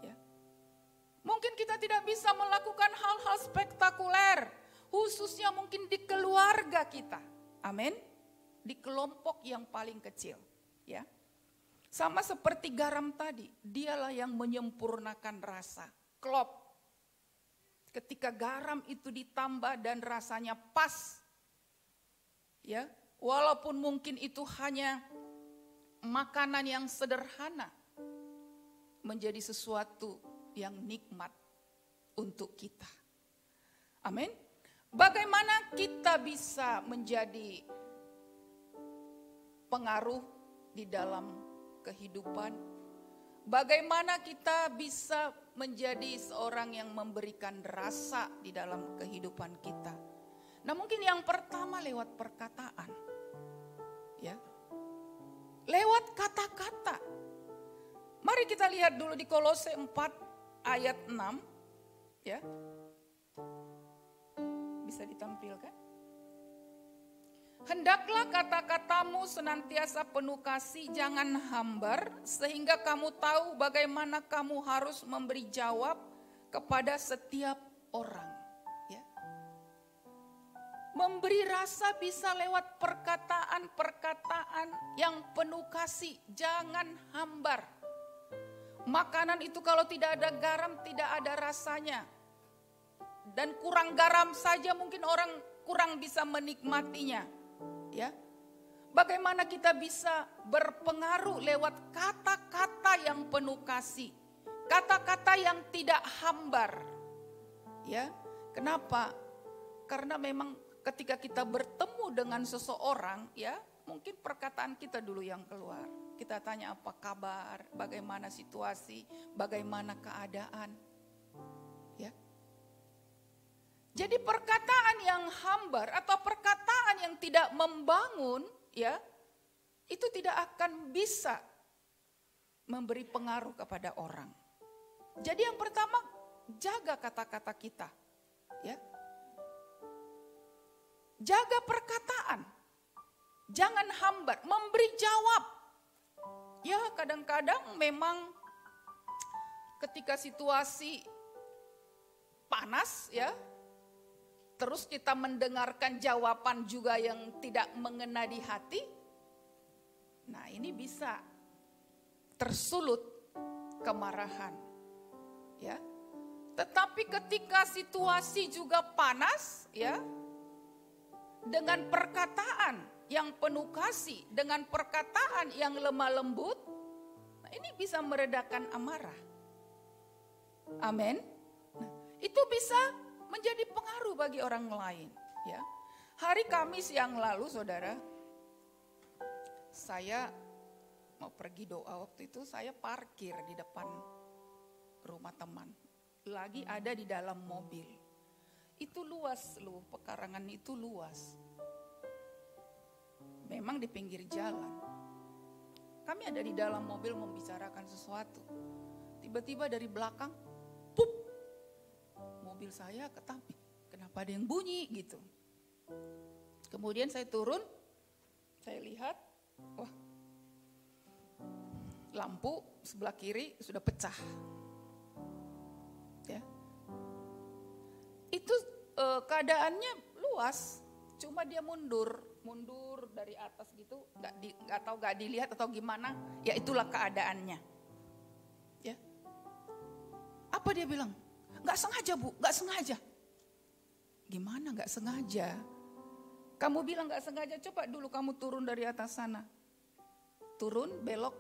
Ya. Mungkin kita tidak bisa melakukan hal-hal spektakuler, khususnya mungkin di keluarga kita. Amin. Di kelompok yang paling kecil. Ya. Sama seperti garam tadi, dialah yang menyempurnakan rasa. Klop. Ketika garam itu ditambah dan rasanya pas, ya, walaupun mungkin itu hanya makanan yang sederhana, menjadi sesuatu yang nikmat untuk kita. Amin. Bagaimana kita bisa menjadi pengaruh di dalam kehidupan. Bagaimana kita bisa menjadi seorang yang memberikan rasa di dalam kehidupan kita. Nah, mungkin yang pertama lewat perkataan. Ya. Lewat kata-kata. Mari kita lihat dulu di Kolose 4 ayat 6. Ya. Bisa ditampilkan? Hendaklah kata-katamu senantiasa penuh kasih, jangan hambar, sehingga kamu tahu bagaimana kamu harus memberi jawab kepada setiap orang. Ya. Memberi rasa bisa lewat perkataan-perkataan yang penuh kasih, jangan hambar. Makanan itu kalau tidak ada garam, tidak ada rasanya. Dan kurang garam saja mungkin orang kurang bisa menikmatinya. Ya, bagaimana kita bisa berpengaruh lewat kata-kata yang penuh kasih, kata-kata yang tidak hambar. Ya, kenapa? Karena memang ketika kita bertemu dengan seseorang, ya, mungkin perkataan kita dulu yang keluar. Kita tanya apa kabar, bagaimana situasi, bagaimana keadaan. Ya. Jadi perkataan yang hambar atau perkataan yang tidak membangun, ya, itu tidak akan bisa memberi pengaruh kepada orang. Jadi yang pertama, jaga kata-kata kita, ya. Jaga perkataan, jangan hambar, memberi jawab. Ya, kadang-kadang memang ketika situasi panas, ya, terus kita mendengarkan jawaban juga yang tidak mengena di hati. Nah, ini bisa tersulut kemarahan. Ya. Tetapi ketika situasi juga panas, ya, dengan perkataan yang penuh kasih, dengan perkataan yang lemah lembut, nah ini bisa meredakan amarah. Amin. Nah, itu bisa menjadi pengaruh bagi orang lain. Ya. Hari Kamis yang lalu, saudara, saya mau pergi doa. Waktu itu saya parkir di depan rumah teman. Lagi ada di dalam mobil. Itu luas loh, pekarangan itu luas. Memang di pinggir jalan. Kami ada di dalam mobil membicarakan sesuatu. Tiba-tiba dari belakang, pup, mobil saya ketapik. Kenapa ada yang bunyi gitu. Kemudian saya turun, saya lihat, wah, lampu sebelah kiri sudah pecah. Ya. Itu keadaannya luas, cuma dia mundur dari atas gitu, nggak dilihat atau gimana, ya itulah keadaannya. Ya. Apa dia bilang? Nggak sengaja Bu, nggak sengaja. Gimana nggak sengaja? Kamu bilang nggak sengaja, coba dulu kamu turun dari atas sana. Turun, belok.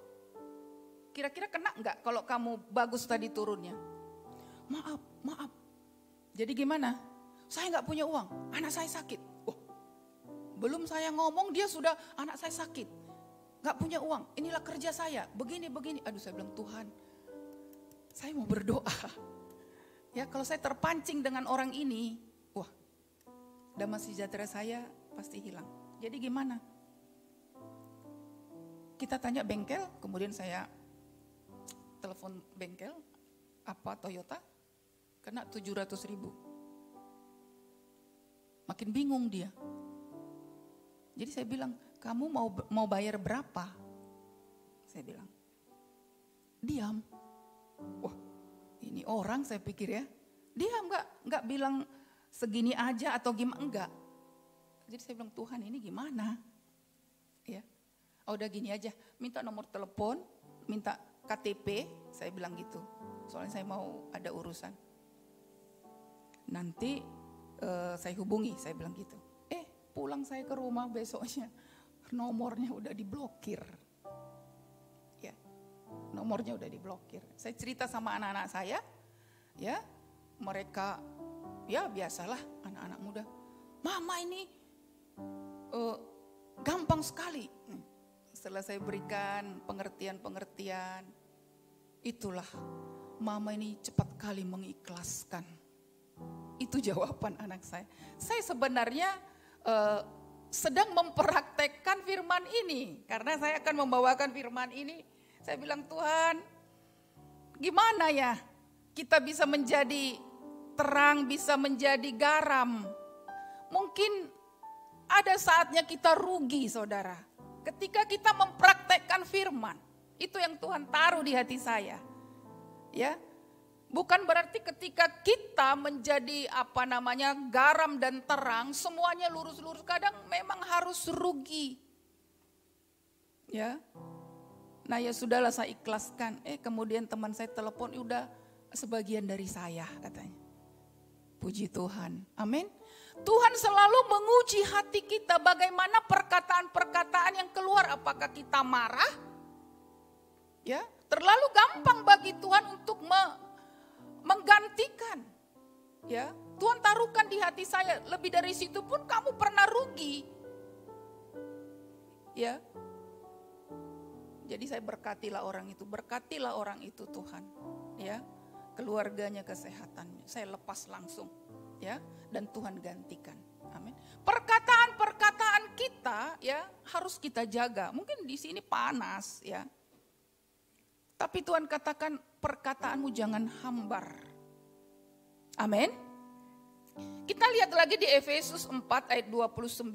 Kira-kira kena nggak kalau kamu bagus tadi turunnya? Maaf. Jadi gimana? Saya nggak punya uang, anak saya sakit. Wah, belum saya ngomong dia sudah anak saya sakit. Nggak punya uang, inilah kerja saya, begini. Aduh, saya bilang Tuhan, saya mau berdoa. Ya, kalau saya terpancing dengan orang ini, wah, damai sejahtera saya pasti hilang. Jadi gimana? Kita tanya bengkel, kemudian saya telepon bengkel, apa Toyota, kena 700.000. Makin bingung dia. Jadi saya bilang, kamu mau bayar berapa? Saya bilang, diam. Wah, ini orang saya pikir ya, dia nggak bilang segini aja atau gimana, enggak. Jadi saya bilang, Tuhan ini gimana? Ya, udah gini aja, minta nomor telepon, minta KTP, saya bilang gitu. Soalnya saya mau ada urusan. Nanti saya hubungi, saya bilang gitu. Pulang saya ke rumah besoknya, nomornya udah diblokir. Ya, nomornya udah diblokir. Saya cerita sama anak-anak saya, ya, mereka, ya biasalah anak-anak muda. Mama ini gampang sekali. setelah saya berikan pengertian-pengertian, itulah mama ini cepat kali mengikhlaskan. Itu jawaban anak saya. Saya sebenarnya sedang mempraktekkan firman ini. Karena saya akan membawakan firman ini. Saya bilang, Tuhan, gimana ya kita bisa menjadi terang, bisa menjadi garam. Mungkin ada saatnya kita rugi, saudara. Ketika kita mempraktekkan firman, itu yang Tuhan taruh di hati saya. Ya, bukan berarti ketika kita menjadi garam dan terang, semuanya lurus-lurus. Kadang memang harus rugi. Ya. Nah ya sudahlah, saya ikhlaskan. Kemudian teman saya telepon, udah sebagian dari saya katanya. Puji Tuhan. Amin. Tuhan selalu menguji hati kita, bagaimana perkataan-perkataan yang keluar. Apakah kita marah? Ya, terlalu gampang bagi Tuhan untuk menggantikan. Ya, Tuhan taruhkan di hati saya, lebih dari situ pun kamu pernah rugi. Ya. Jadi saya berkatilah orang itu Tuhan. Ya. Keluarganya, kesehatannya, saya lepas langsung, ya, dan Tuhan gantikan. Amin. Perkataan-perkataan kita, ya, harus kita jaga. Mungkin di sini panas, ya, tapi Tuhan katakan perkataanmu jangan hambar. Amin. Kita lihat lagi di Efesus 4 ayat 29,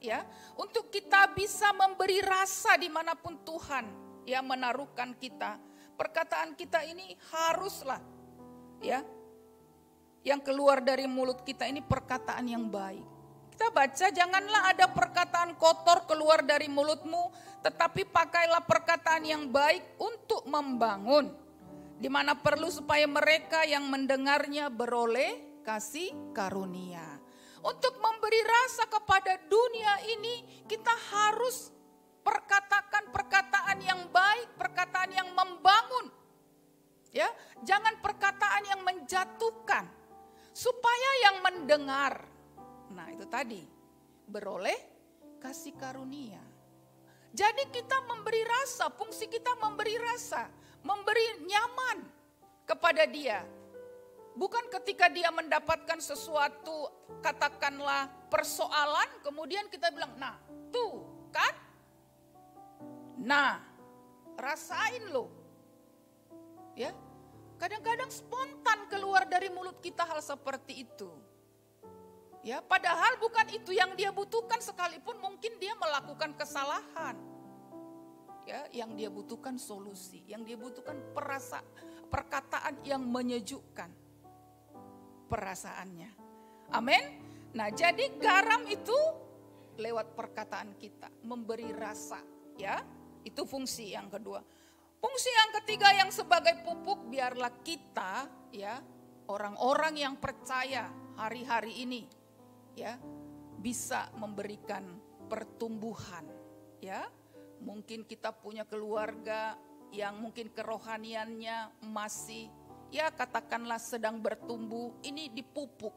ya, untuk kita bisa memberi rasa dimanapun Tuhan yang menaruhkan kita. Perkataan kita ini haruslah, ya, yang keluar dari mulut kita ini perkataan yang baik. Kita baca, janganlah ada perkataan kotor keluar dari mulutmu, tetapi pakailah perkataan yang baik untuk membangun, di mana perlu supaya mereka yang mendengarnya beroleh kasih karunia. Untuk memberi rasa kepada dunia ini, kita harus perkatakan perkataan yang baik, perkataan yang membangun. Ya, jangan perkataan yang menjatuhkan. Supaya yang mendengar, nah itu tadi, beroleh kasih karunia. Jadi kita memberi rasa, fungsi kita memberi rasa, memberi nyaman kepada dia. Bukan ketika dia mendapatkan sesuatu, katakanlah persoalan, kemudian kita bilang, nah tuh kan, nah rasain lo. Ya, kadang-kadang spontan keluar dari mulut kita hal seperti itu. Ya, padahal bukan itu yang dia butuhkan, sekalipun mungkin dia melakukan kesalahan. Ya, yang dia butuhkan solusi, yang dia butuhkan perkataan yang menyejukkan perasaannya. Amin. Nah, jadi garam itu lewat perkataan kita, memberi rasa, ya. Itu fungsi yang kedua. Fungsi yang ketiga yang sebagai pupuk, biarlah kita, ya, orang-orang yang percaya hari-hari ini, ya, bisa memberikan pertumbuhan, ya. Mungkin kita punya keluarga yang mungkin kerohaniannya masih, ya, katakanlah sedang bertumbuh, ini dipupuk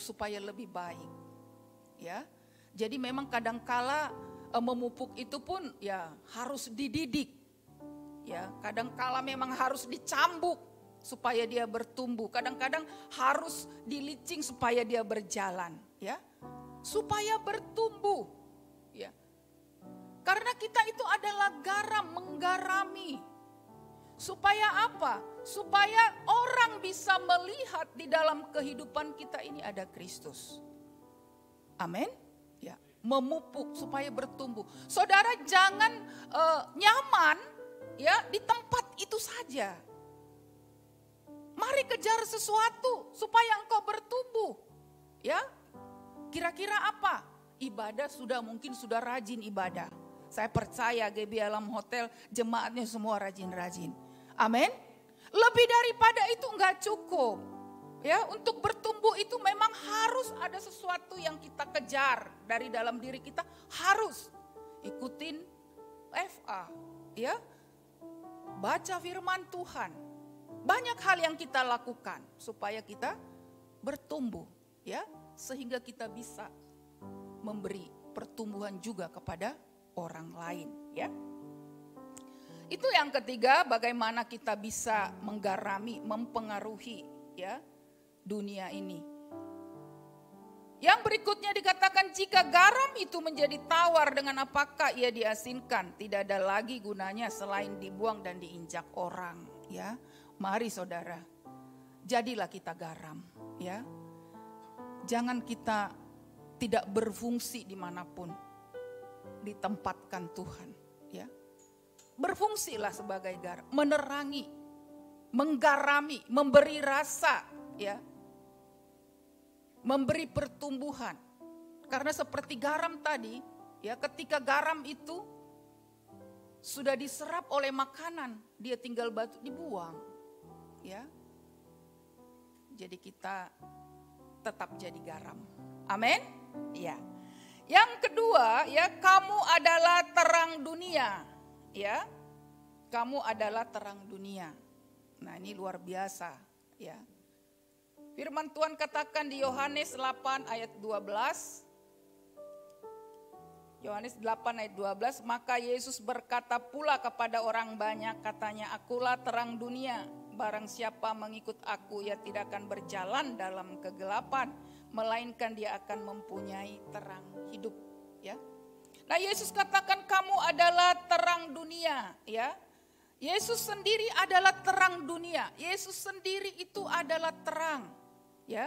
supaya lebih baik, ya. Jadi memang kadangkala memupuk itu pun, ya, harus dididik, ya. Kadangkala memang harus dicambuk supaya dia bertumbuh. Kadang-kadang harus dilicing supaya dia berjalan, ya, supaya bertumbuh, ya. Karena kita itu adalah garam, menggarami. Supaya apa? Supaya orang bisa melihat di dalam kehidupan kita ini ada Kristus. Amin. Ya, memupuk supaya bertumbuh. Saudara jangan nyaman, ya, di tempat itu saja. Mari kejar sesuatu supaya engkau bertumbuh. Ya. Kira-kira apa? Ibadah mungkin sudah rajin ibadah. Saya percaya GB Alam Hotel jemaatnya semua rajin-rajin. Amin. Lebih daripada itu enggak cukup. Ya, untuk bertumbuh itu memang harus ada sesuatu yang kita kejar dari dalam diri kita, harus ikutin FA, ya. Baca firman Tuhan. Banyak hal yang kita lakukan supaya kita bertumbuh, ya, sehingga kita bisa memberi pertumbuhan juga kepada orang lain, ya. Itu yang ketiga, bagaimana kita bisa menggarami, mempengaruhi, ya, dunia ini. Yang berikutnya dikatakan, jika garam itu menjadi tawar, dengan apakah ia diasinkan? Tidak ada lagi gunanya selain dibuang dan diinjak orang, ya. Mari saudara, jadilah kita garam, ya. Jangan kita tidak berfungsi dimanapun ditempatkan Tuhan, ya. Berfungsilah sebagai garam, menerangi, menggarami, memberi rasa, ya, memberi pertumbuhan. Karena seperti garam tadi, ya, ketika garam itu sudah diserap oleh makanan, dia tinggal batu dibuang, ya. Jadi kita tetap jadi garam. Amin. Ya. Yang kedua, ya, kamu adalah terang dunia. Ya, kamu adalah terang dunia. Nah, ini luar biasa, ya. Firman Tuhan katakan di Yohanes 8 ayat 12. Yohanes 8 ayat 12, maka Yesus berkata pula kepada orang banyak, katanya, akulah terang dunia. Barang siapa mengikut aku, ia tidak akan berjalan dalam kegelapan, melainkan dia akan mempunyai terang hidup, ya. Nah, Yesus katakan kamu adalah terang dunia, ya. Yesus sendiri adalah terang dunia. Yesus sendiri itu adalah terang, ya.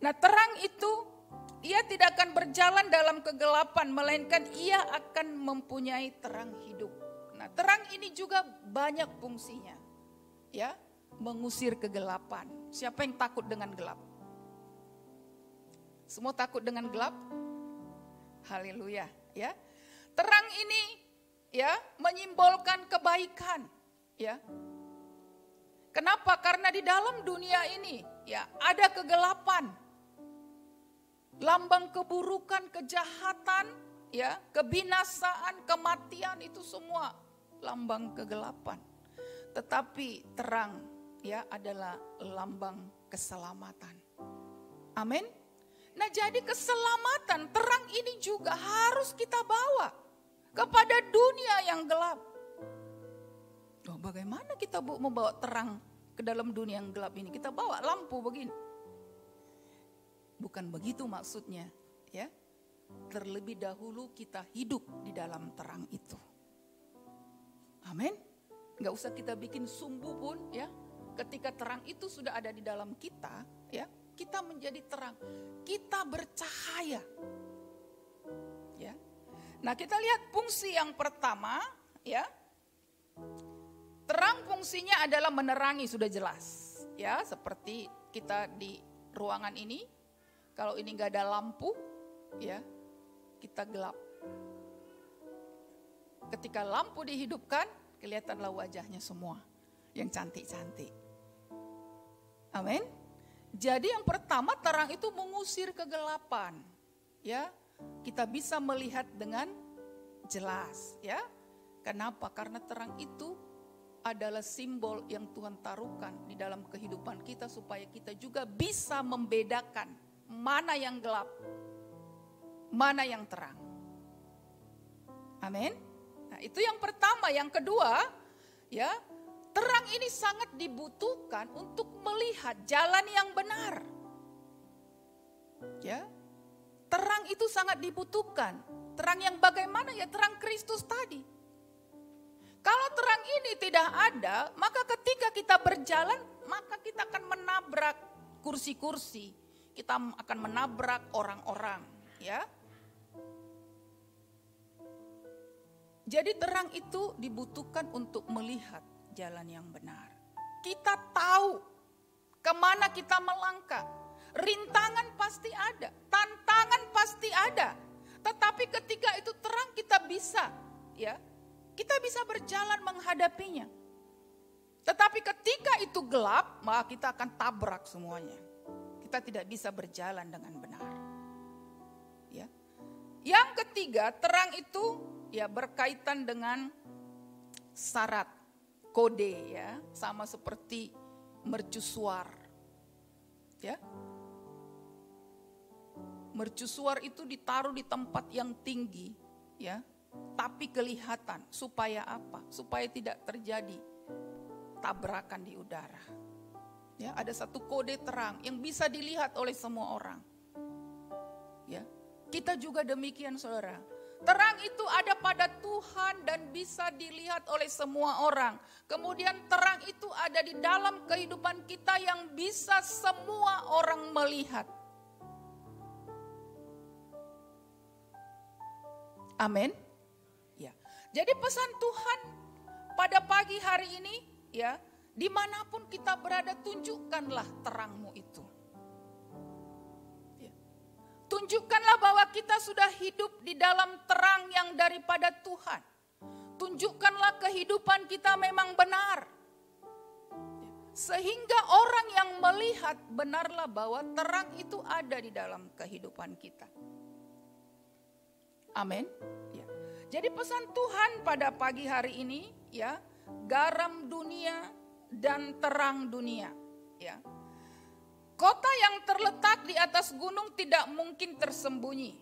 Nah, terang itu ia tidak akan berjalan dalam kegelapan, melainkan ia akan mempunyai terang hidup. Nah, terang ini juga banyak fungsinya, ya, mengusir kegelapan. Siapa yang takut dengan gelap? Semua takut dengan gelap? Haleluya. Ya, terang ini, ya, menyimbolkan kebaikan, ya. Kenapa? Karena di dalam dunia ini, ya, ada kegelapan, lambang keburukan, kejahatan, ya, kebinasaan, kematian, itu semua lambang kegelapan. Tetapi terang, ya, adalah lambang keselamatan. Amin. Nah, jadi keselamatan, terang ini juga harus kita bawa kepada dunia yang gelap. Oh, bagaimana kita membawa terang ke dalam dunia yang gelap ini? Kita bawa lampu begini. Bukan begitu maksudnya, ya. Terlebih dahulu kita hidup di dalam terang itu. Amin. Gak usah kita bikin sumbu pun, ya. Ketika terang itu sudah ada di dalam kita, ya, kita menjadi terang, kita bercahaya, ya. Nah, kita lihat fungsi yang pertama, ya. Terang fungsinya adalah menerangi, sudah jelas, ya. Seperti kita di ruangan ini, kalau ini nggak ada lampu, ya, kita gelap. Ketika lampu dihidupkan, kelihatanlah wajahnya semua yang cantik-cantik. Amin. Jadi yang pertama, terang itu mengusir kegelapan, ya. Kita bisa melihat dengan jelas, ya. Kenapa? Karena terang itu adalah simbol yang Tuhan taruhkan di dalam kehidupan kita supaya kita juga bisa membedakan mana yang gelap, mana yang terang. Amin. Nah, itu yang pertama. Yang kedua, ya, terang ini sangat dibutuhkan untuk melihat jalan yang benar. Ya. Terang itu sangat dibutuhkan. Terang yang bagaimana? Ya, terang Kristus tadi. Kalau terang ini tidak ada, maka ketika kita berjalan, maka kita akan menabrak kursi-kursi. Kita akan menabrak orang-orang, ya. Jadi terang itu dibutuhkan untuk melihat jalan yang benar. Kita tahu kemana kita melangkah. Rintangan pasti ada, tantangan pasti ada. Tetapi ketika itu terang, kita bisa, ya, kita bisa berjalan menghadapinya. Tetapi ketika itu gelap, maka kita akan tabrak semuanya. Kita tidak bisa berjalan dengan benar. Ya. Yang ketiga, terang itu, ya, berkaitan dengan syarat, kode, ya, sama seperti mercusuar. Ya. Mercusuar itu ditaruh di tempat yang tinggi, ya. tapi kelihatan. Supaya apa? Supaya tidak terjadi tabrakan di udara. Ya, ada satu kode terang yang bisa dilihat oleh semua orang. Ya, kita juga demikian, saudara. Terang itu ada pada Tuhan dan bisa dilihat oleh semua orang. Kemudian terang itu ada di dalam kehidupan kita yang bisa semua orang melihat. Amin. Ya. Jadi pesan Tuhan pada pagi hari ini, ya, dimanapun kita berada, tunjukkanlah terangmu itu. Tunjukkanlah bahwa kita sudah hidup di dalam terang yang daripada Tuhan. Tunjukkanlah kehidupan kita memang benar. Sehingga orang yang melihat benarlah bahwa terang itu ada di dalam kehidupan kita. Amin. Ya. Jadi pesan Tuhan pada pagi hari ini, ya, garam dunia dan terang dunia. Ya. Kota yang terletak di atas gunung tidak mungkin tersembunyi.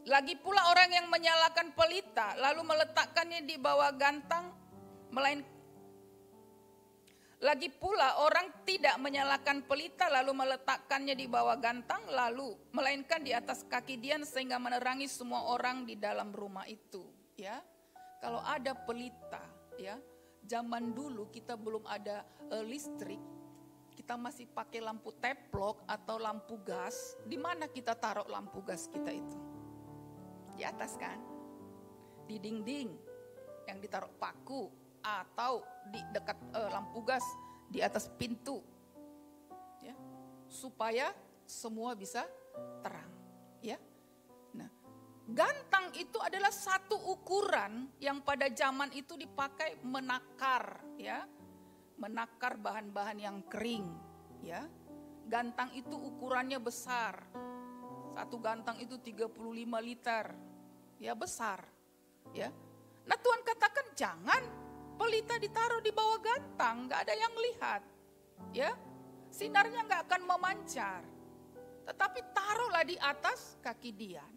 Lagi pula orang yang menyalakan pelita lalu meletakkannya di bawah gantang, lagi pula orang tidak menyalakan pelita lalu meletakkannya di bawah gantang melainkan di atas kaki dian sehingga menerangi semua orang di dalam rumah itu. Ya, kalau ada pelita, ya, zaman dulu kita belum ada listrik. Kita masih pakai lampu teplok atau lampu gas. Di mana kita taruh lampu gas kita itu? Di atas kan? Di dinding yang ditaruh paku atau di dekat lampu gas di atas pintu. Ya. Supaya semua bisa terang, ya. Nah, gantang itu adalah satu ukuran yang pada zaman itu dipakai menakar, ya. Menakar bahan-bahan yang kering, ya. Gantang itu ukurannya besar. Satu gantang itu 35 liter. Ya, besar, ya. Nah, Tuhan katakan jangan pelita ditaruh di bawah gantang, enggak ada yang lihat. Ya. Sinarnya enggak akan memancar. Tetapi taruhlah di atas kaki dian.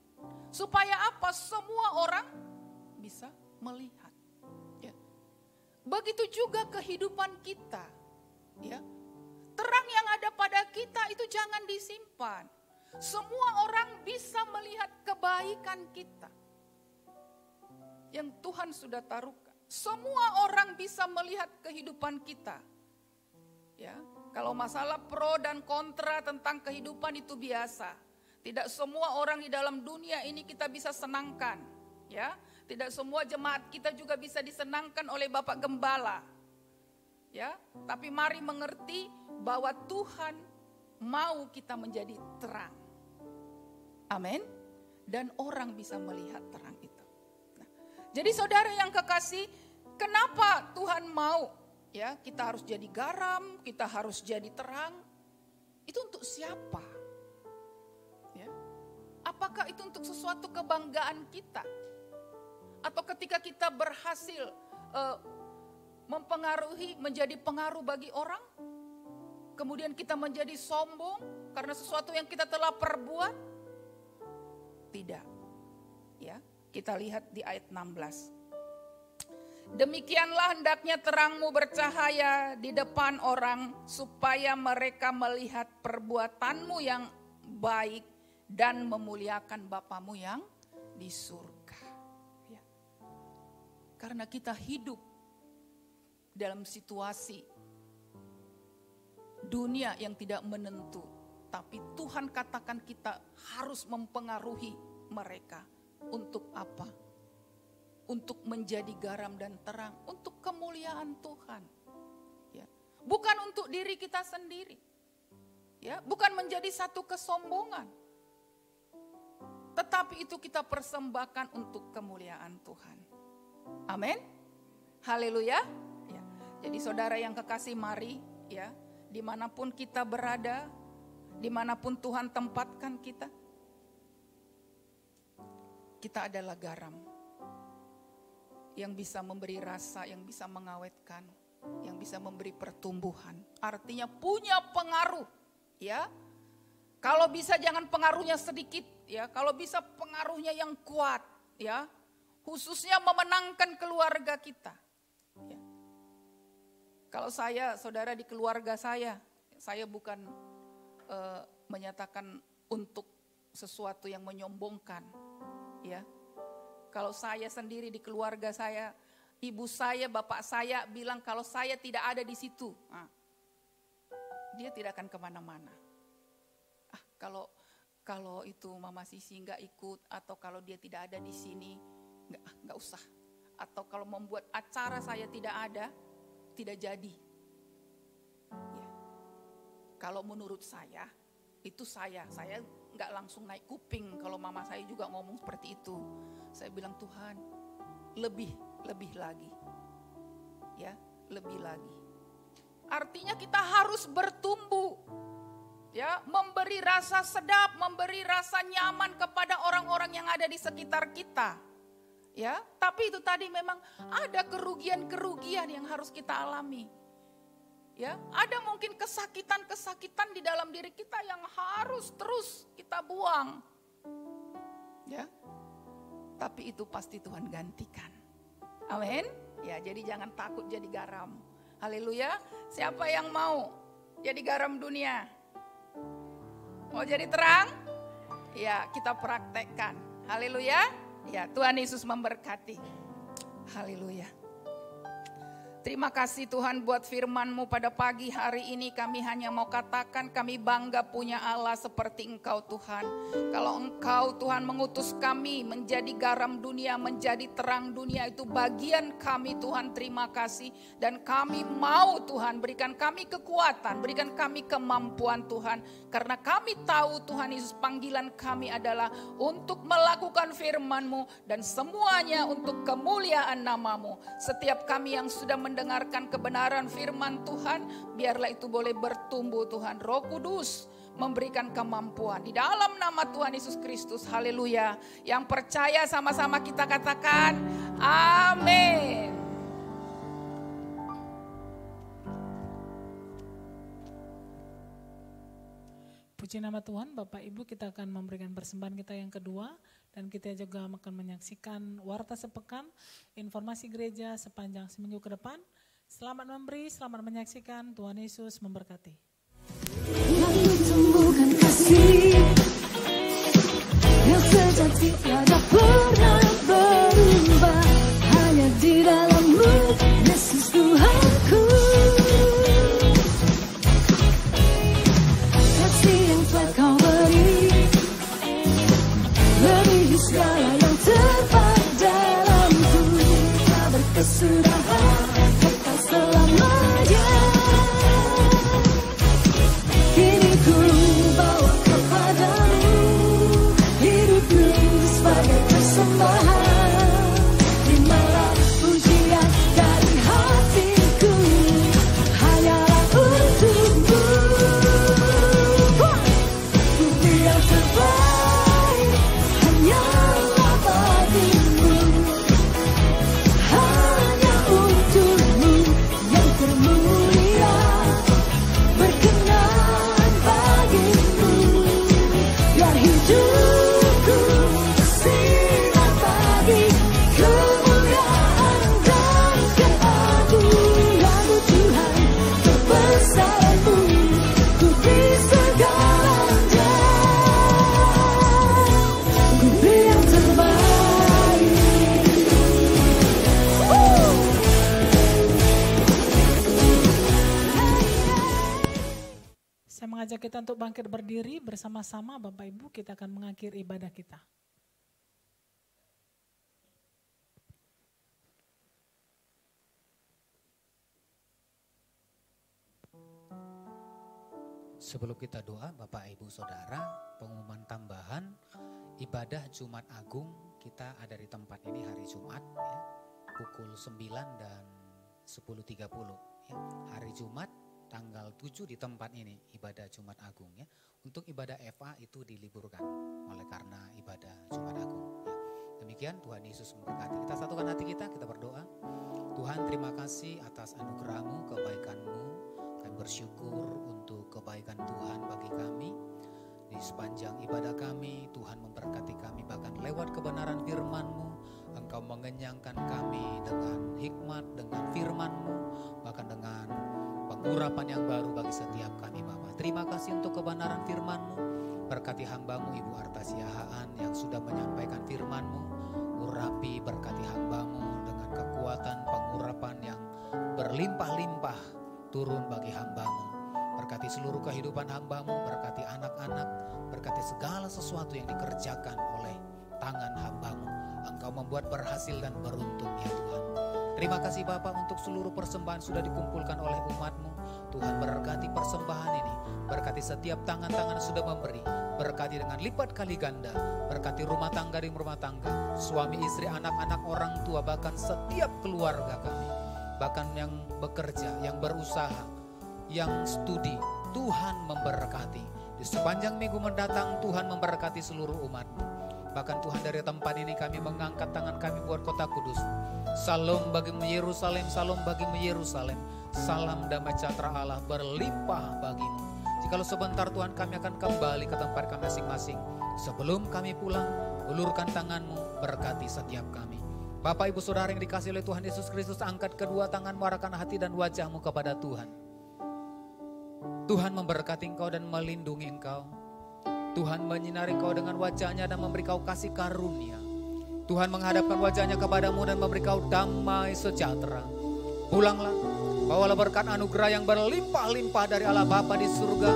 Supaya apa? Semua orang bisa melihat. Begitu juga kehidupan kita, ya. Terang yang ada pada kita itu jangan disimpan. Semua orang bisa melihat kebaikan kita yang Tuhan sudah taruhkan. Semua orang bisa melihat kehidupan kita. Ya, kalau masalah pro dan kontra tentang kehidupan itu biasa. Tidak semua orang di dalam dunia ini kita bisa senangkan, ya. Tidak semua jemaat kita juga bisa disenangkan oleh Bapak Gembala. Ya, tapi mari mengerti bahwa Tuhan mau kita menjadi terang. Amin. Dan orang bisa melihat terang itu. Nah, jadi saudara yang kekasih, kenapa Tuhan mau, ya, kita harus jadi garam, kita harus jadi terang? Itu untuk siapa? Ya. Apakah itu untuk sesuatu kebanggaan kita? Atau ketika kita berhasil mempengaruhi, menjadi pengaruh bagi orang, kemudian kita menjadi sombong karena sesuatu yang kita telah perbuat? Tidak. Ya, kita lihat di ayat 16. Demikianlah hendaknya terangmu bercahaya di depan orang supaya mereka melihat perbuatanmu yang baik dan memuliakan Bapamu yang di surga. Karena kita hidup dalam situasi dunia yang tidak menentu. Tapi Tuhan katakan kita harus mempengaruhi mereka. Untuk apa? Untuk menjadi garam dan terang. Untuk kemuliaan Tuhan. Ya. Bukan untuk diri kita sendiri. Ya. Bukan menjadi satu kesombongan. Tetapi itu kita persembahkan untuk kemuliaan Tuhan. Amin. Haleluya. Ya. Jadi saudara yang kekasih, mari, ya, dimanapun kita berada, dimanapun Tuhan tempatkan kita, kita adalah garam yang bisa memberi rasa, yang bisa mengawetkan, yang bisa memberi pertumbuhan. Artinya punya pengaruh, ya. Kalau bisa jangan pengaruhnya sedikit, ya. Kalau bisa pengaruhnya yang kuat, ya. khususnya memenangkan keluarga kita. Ya. Kalau saya, saudara, di keluarga saya bukan menyatakan untuk sesuatu yang menyombongkan. Ya. Kalau saya sendiri di keluarga saya, ibu saya, bapak saya bilang kalau saya tidak ada di situ, dia tidak akan kemana-mana. Kalau itu Mama Sisi nggak ikut, atau kalau dia tidak ada di sini, nggak usah. Atau kalau membuat acara saya tidak ada, tidak jadi. Ya. Kalau menurut saya, itu saya nggak langsung naik kuping kalau mama saya juga ngomong seperti itu. Saya bilang, Tuhan, lebih lagi. Ya, lebih lagi. Artinya kita harus bertumbuh. Ya, memberi rasa sedap, memberi rasa nyaman kepada orang-orang yang ada di sekitar kita. Ya, tapi itu tadi memang ada kerugian-kerugian yang harus kita alami. Ya, ada mungkin kesakitan-kesakitan di dalam diri kita yang harus terus kita buang. Ya. Tapi itu pasti Tuhan gantikan. Amin. Ya, jadi jangan takut jadi garam. Haleluya. Siapa yang mau jadi garam dunia? Mau jadi terang? Ya, kita praktekkan. Haleluya. Ya, Tuhan Yesus memberkati. Haleluya. Terima kasih Tuhan buat firman-Mu pada pagi hari ini. Kami hanya mau katakan kami bangga punya Allah seperti Engkau Tuhan. Kalau Engkau Tuhan mengutus kami menjadi garam dunia, menjadi terang dunia, itu bagian kami Tuhan. Terima kasih. Dan kami mau Tuhan berikan kami kekuatan, berikan kami kemampuan Tuhan. Karena kami tahu Tuhan Yesus panggilan kami adalah untuk melakukan firman-Mu. Dan semuanya untuk kemuliaan nama-Mu. Setiap kami yang sudah mendengarkan kebenaran firman Tuhan, biarlah itu boleh bertumbuh Tuhan. Roh Kudus memberikan kemampuan di dalam nama Tuhan Yesus Kristus. Haleluya. Yang percaya sama-sama kita katakan amin. Puji nama Tuhan. Bapak Ibu, kita akan memberikan persembahan kita yang kedua. Dan kita juga akan menyaksikan Warta Sepekan, informasi gereja sepanjang seminggu ke depan. Selamat memberi, selamat menyaksikan. Tuhan Yesus memberkati. Yang ditumbuhkan kasih, yang sejati tiada pernah berubah. Hanya di dalam-Mu, Yesus Tuhanku. Kasih yang telah Kau beri, lebih segala yang terbaik dalam-Ku. Tak berkesudahan, kekal selamanya. Kini ku bawa kepada-Mu hidupku sebagai persembahan. Terimalah pujian dari hatiku, hanyalah untuk-Mu. Bumi yang terbaik hanyalah bagi-Mu, hanya untuk-Mu yang termulia. Berkenan bagi-Mu, biar hidupku bersinar bagi kemuliaan dan keagungan-Mu Tuhan. Kebesaran-Mu ku beri segalanya, ku beri yang terbaik. Saya mengajak kita untuk bangkit berdiri bersama-sama. Bapak Ibu, kita akan mengakhiri ibadah kita. Sebelum kita doa, Bapak Ibu Saudara, pengumuman tambahan ibadah Jumat Agung kita ada di tempat ini hari Jumat ya, pukul 9 dan 10.30 ya. Hari Jumat tanggal 7 di tempat ini ibadah Jumat Agung ya. Untuk ibadah FA itu diliburkan oleh karena ibadah Jumat Agung ya. Demikian, Tuhan Yesus memberkati. Kita satukan hati kita berdoa. Tuhan, terima kasih atas anugerah-Mu, kebaikan-Mu. Kami bersyukur untuk kebaikan Tuhan bagi kami. Di sepanjang ibadah kami, Tuhan memberkati kami bahkan lewat kebenaran firman-Mu. Engkau mengenyangkan kami dengan hikmat, dengan firman-Mu, bahkan dengan pengurapan yang baru bagi setiap kami Bapa. Terima kasih untuk kebenaran firman-Mu. Berkati hamba-Mu Ibu Artasia Haan yang sudah menyampaikan firman-Mu. Urapi berkati hamba-Mu dengan kekuatan pengurapan yang berlimpah-limpah turun bagi hamba-Mu. Berkati seluruh kehidupan hamba-Mu, berkati anak-anak, berkati segala sesuatu yang dikerjakan oleh tangan hamba-Mu. Engkau membuat berhasil dan beruntung ya Tuhan. Terima kasih Bapa untuk seluruh persembahan sudah dikumpulkan oleh umat-Mu. Tuhan berkati persembahan ini, berkati setiap tangan-tangan yang sudah memberi, berkati dengan lipat kali ganda, berkati rumah tangga demi rumah tangga, suami istri, anak-anak, orang tua, bahkan setiap keluarga kami, bahkan yang bekerja, yang berusaha, yang studi. Tuhan memberkati. Di sepanjang minggu mendatang Tuhan memberkati seluruh umat-Mu. Bahkan Tuhan dari tempat ini kami mengangkat tangan kami buat kota kudus. Salam bagimu Yerusalem, salam bagimu Yerusalem. Salam damai sejahtera Allah berlimpah bagimu. Jikalau sebentar Tuhan kami akan kembali ke tempat kami masing-masing. Sebelum kami pulang, ulurkan tangan-Mu berkati setiap kami. Bapak Ibu Saudara yang dikasihi oleh Tuhan Yesus Kristus, angkat kedua tangan-Mu, arahkan hati dan wajah-Mu kepada Tuhan. Tuhan memberkati engkau dan melindungi engkau. Tuhan menyinari kau dengan wajahnya dan memberi kau kasih karunia. Tuhan menghadapkan wajahnya kepadamu dan memberi kau damai sejahtera. Pulanglah, bawalah berkat anugerah yang berlimpah-limpah dari Allah Bapa di surga,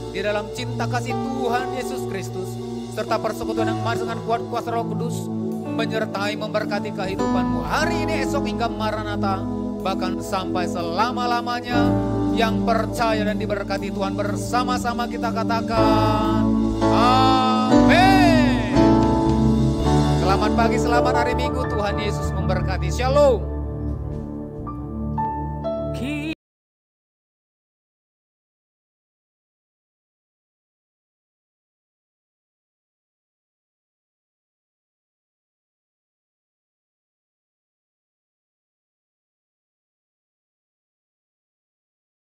di dalam cinta kasih Tuhan Yesus Kristus, serta persekutuan yang maha dengan kuat kuasa Roh Kudus, menyertai memberkati kehidupanmu hari ini, esok hingga Maranatha, bahkan sampai selama-lamanya. Yang percaya dan diberkati Tuhan bersama-sama kita katakan amin. Selamat pagi, selamat hari Minggu. Tuhan Yesus memberkati. Shalom.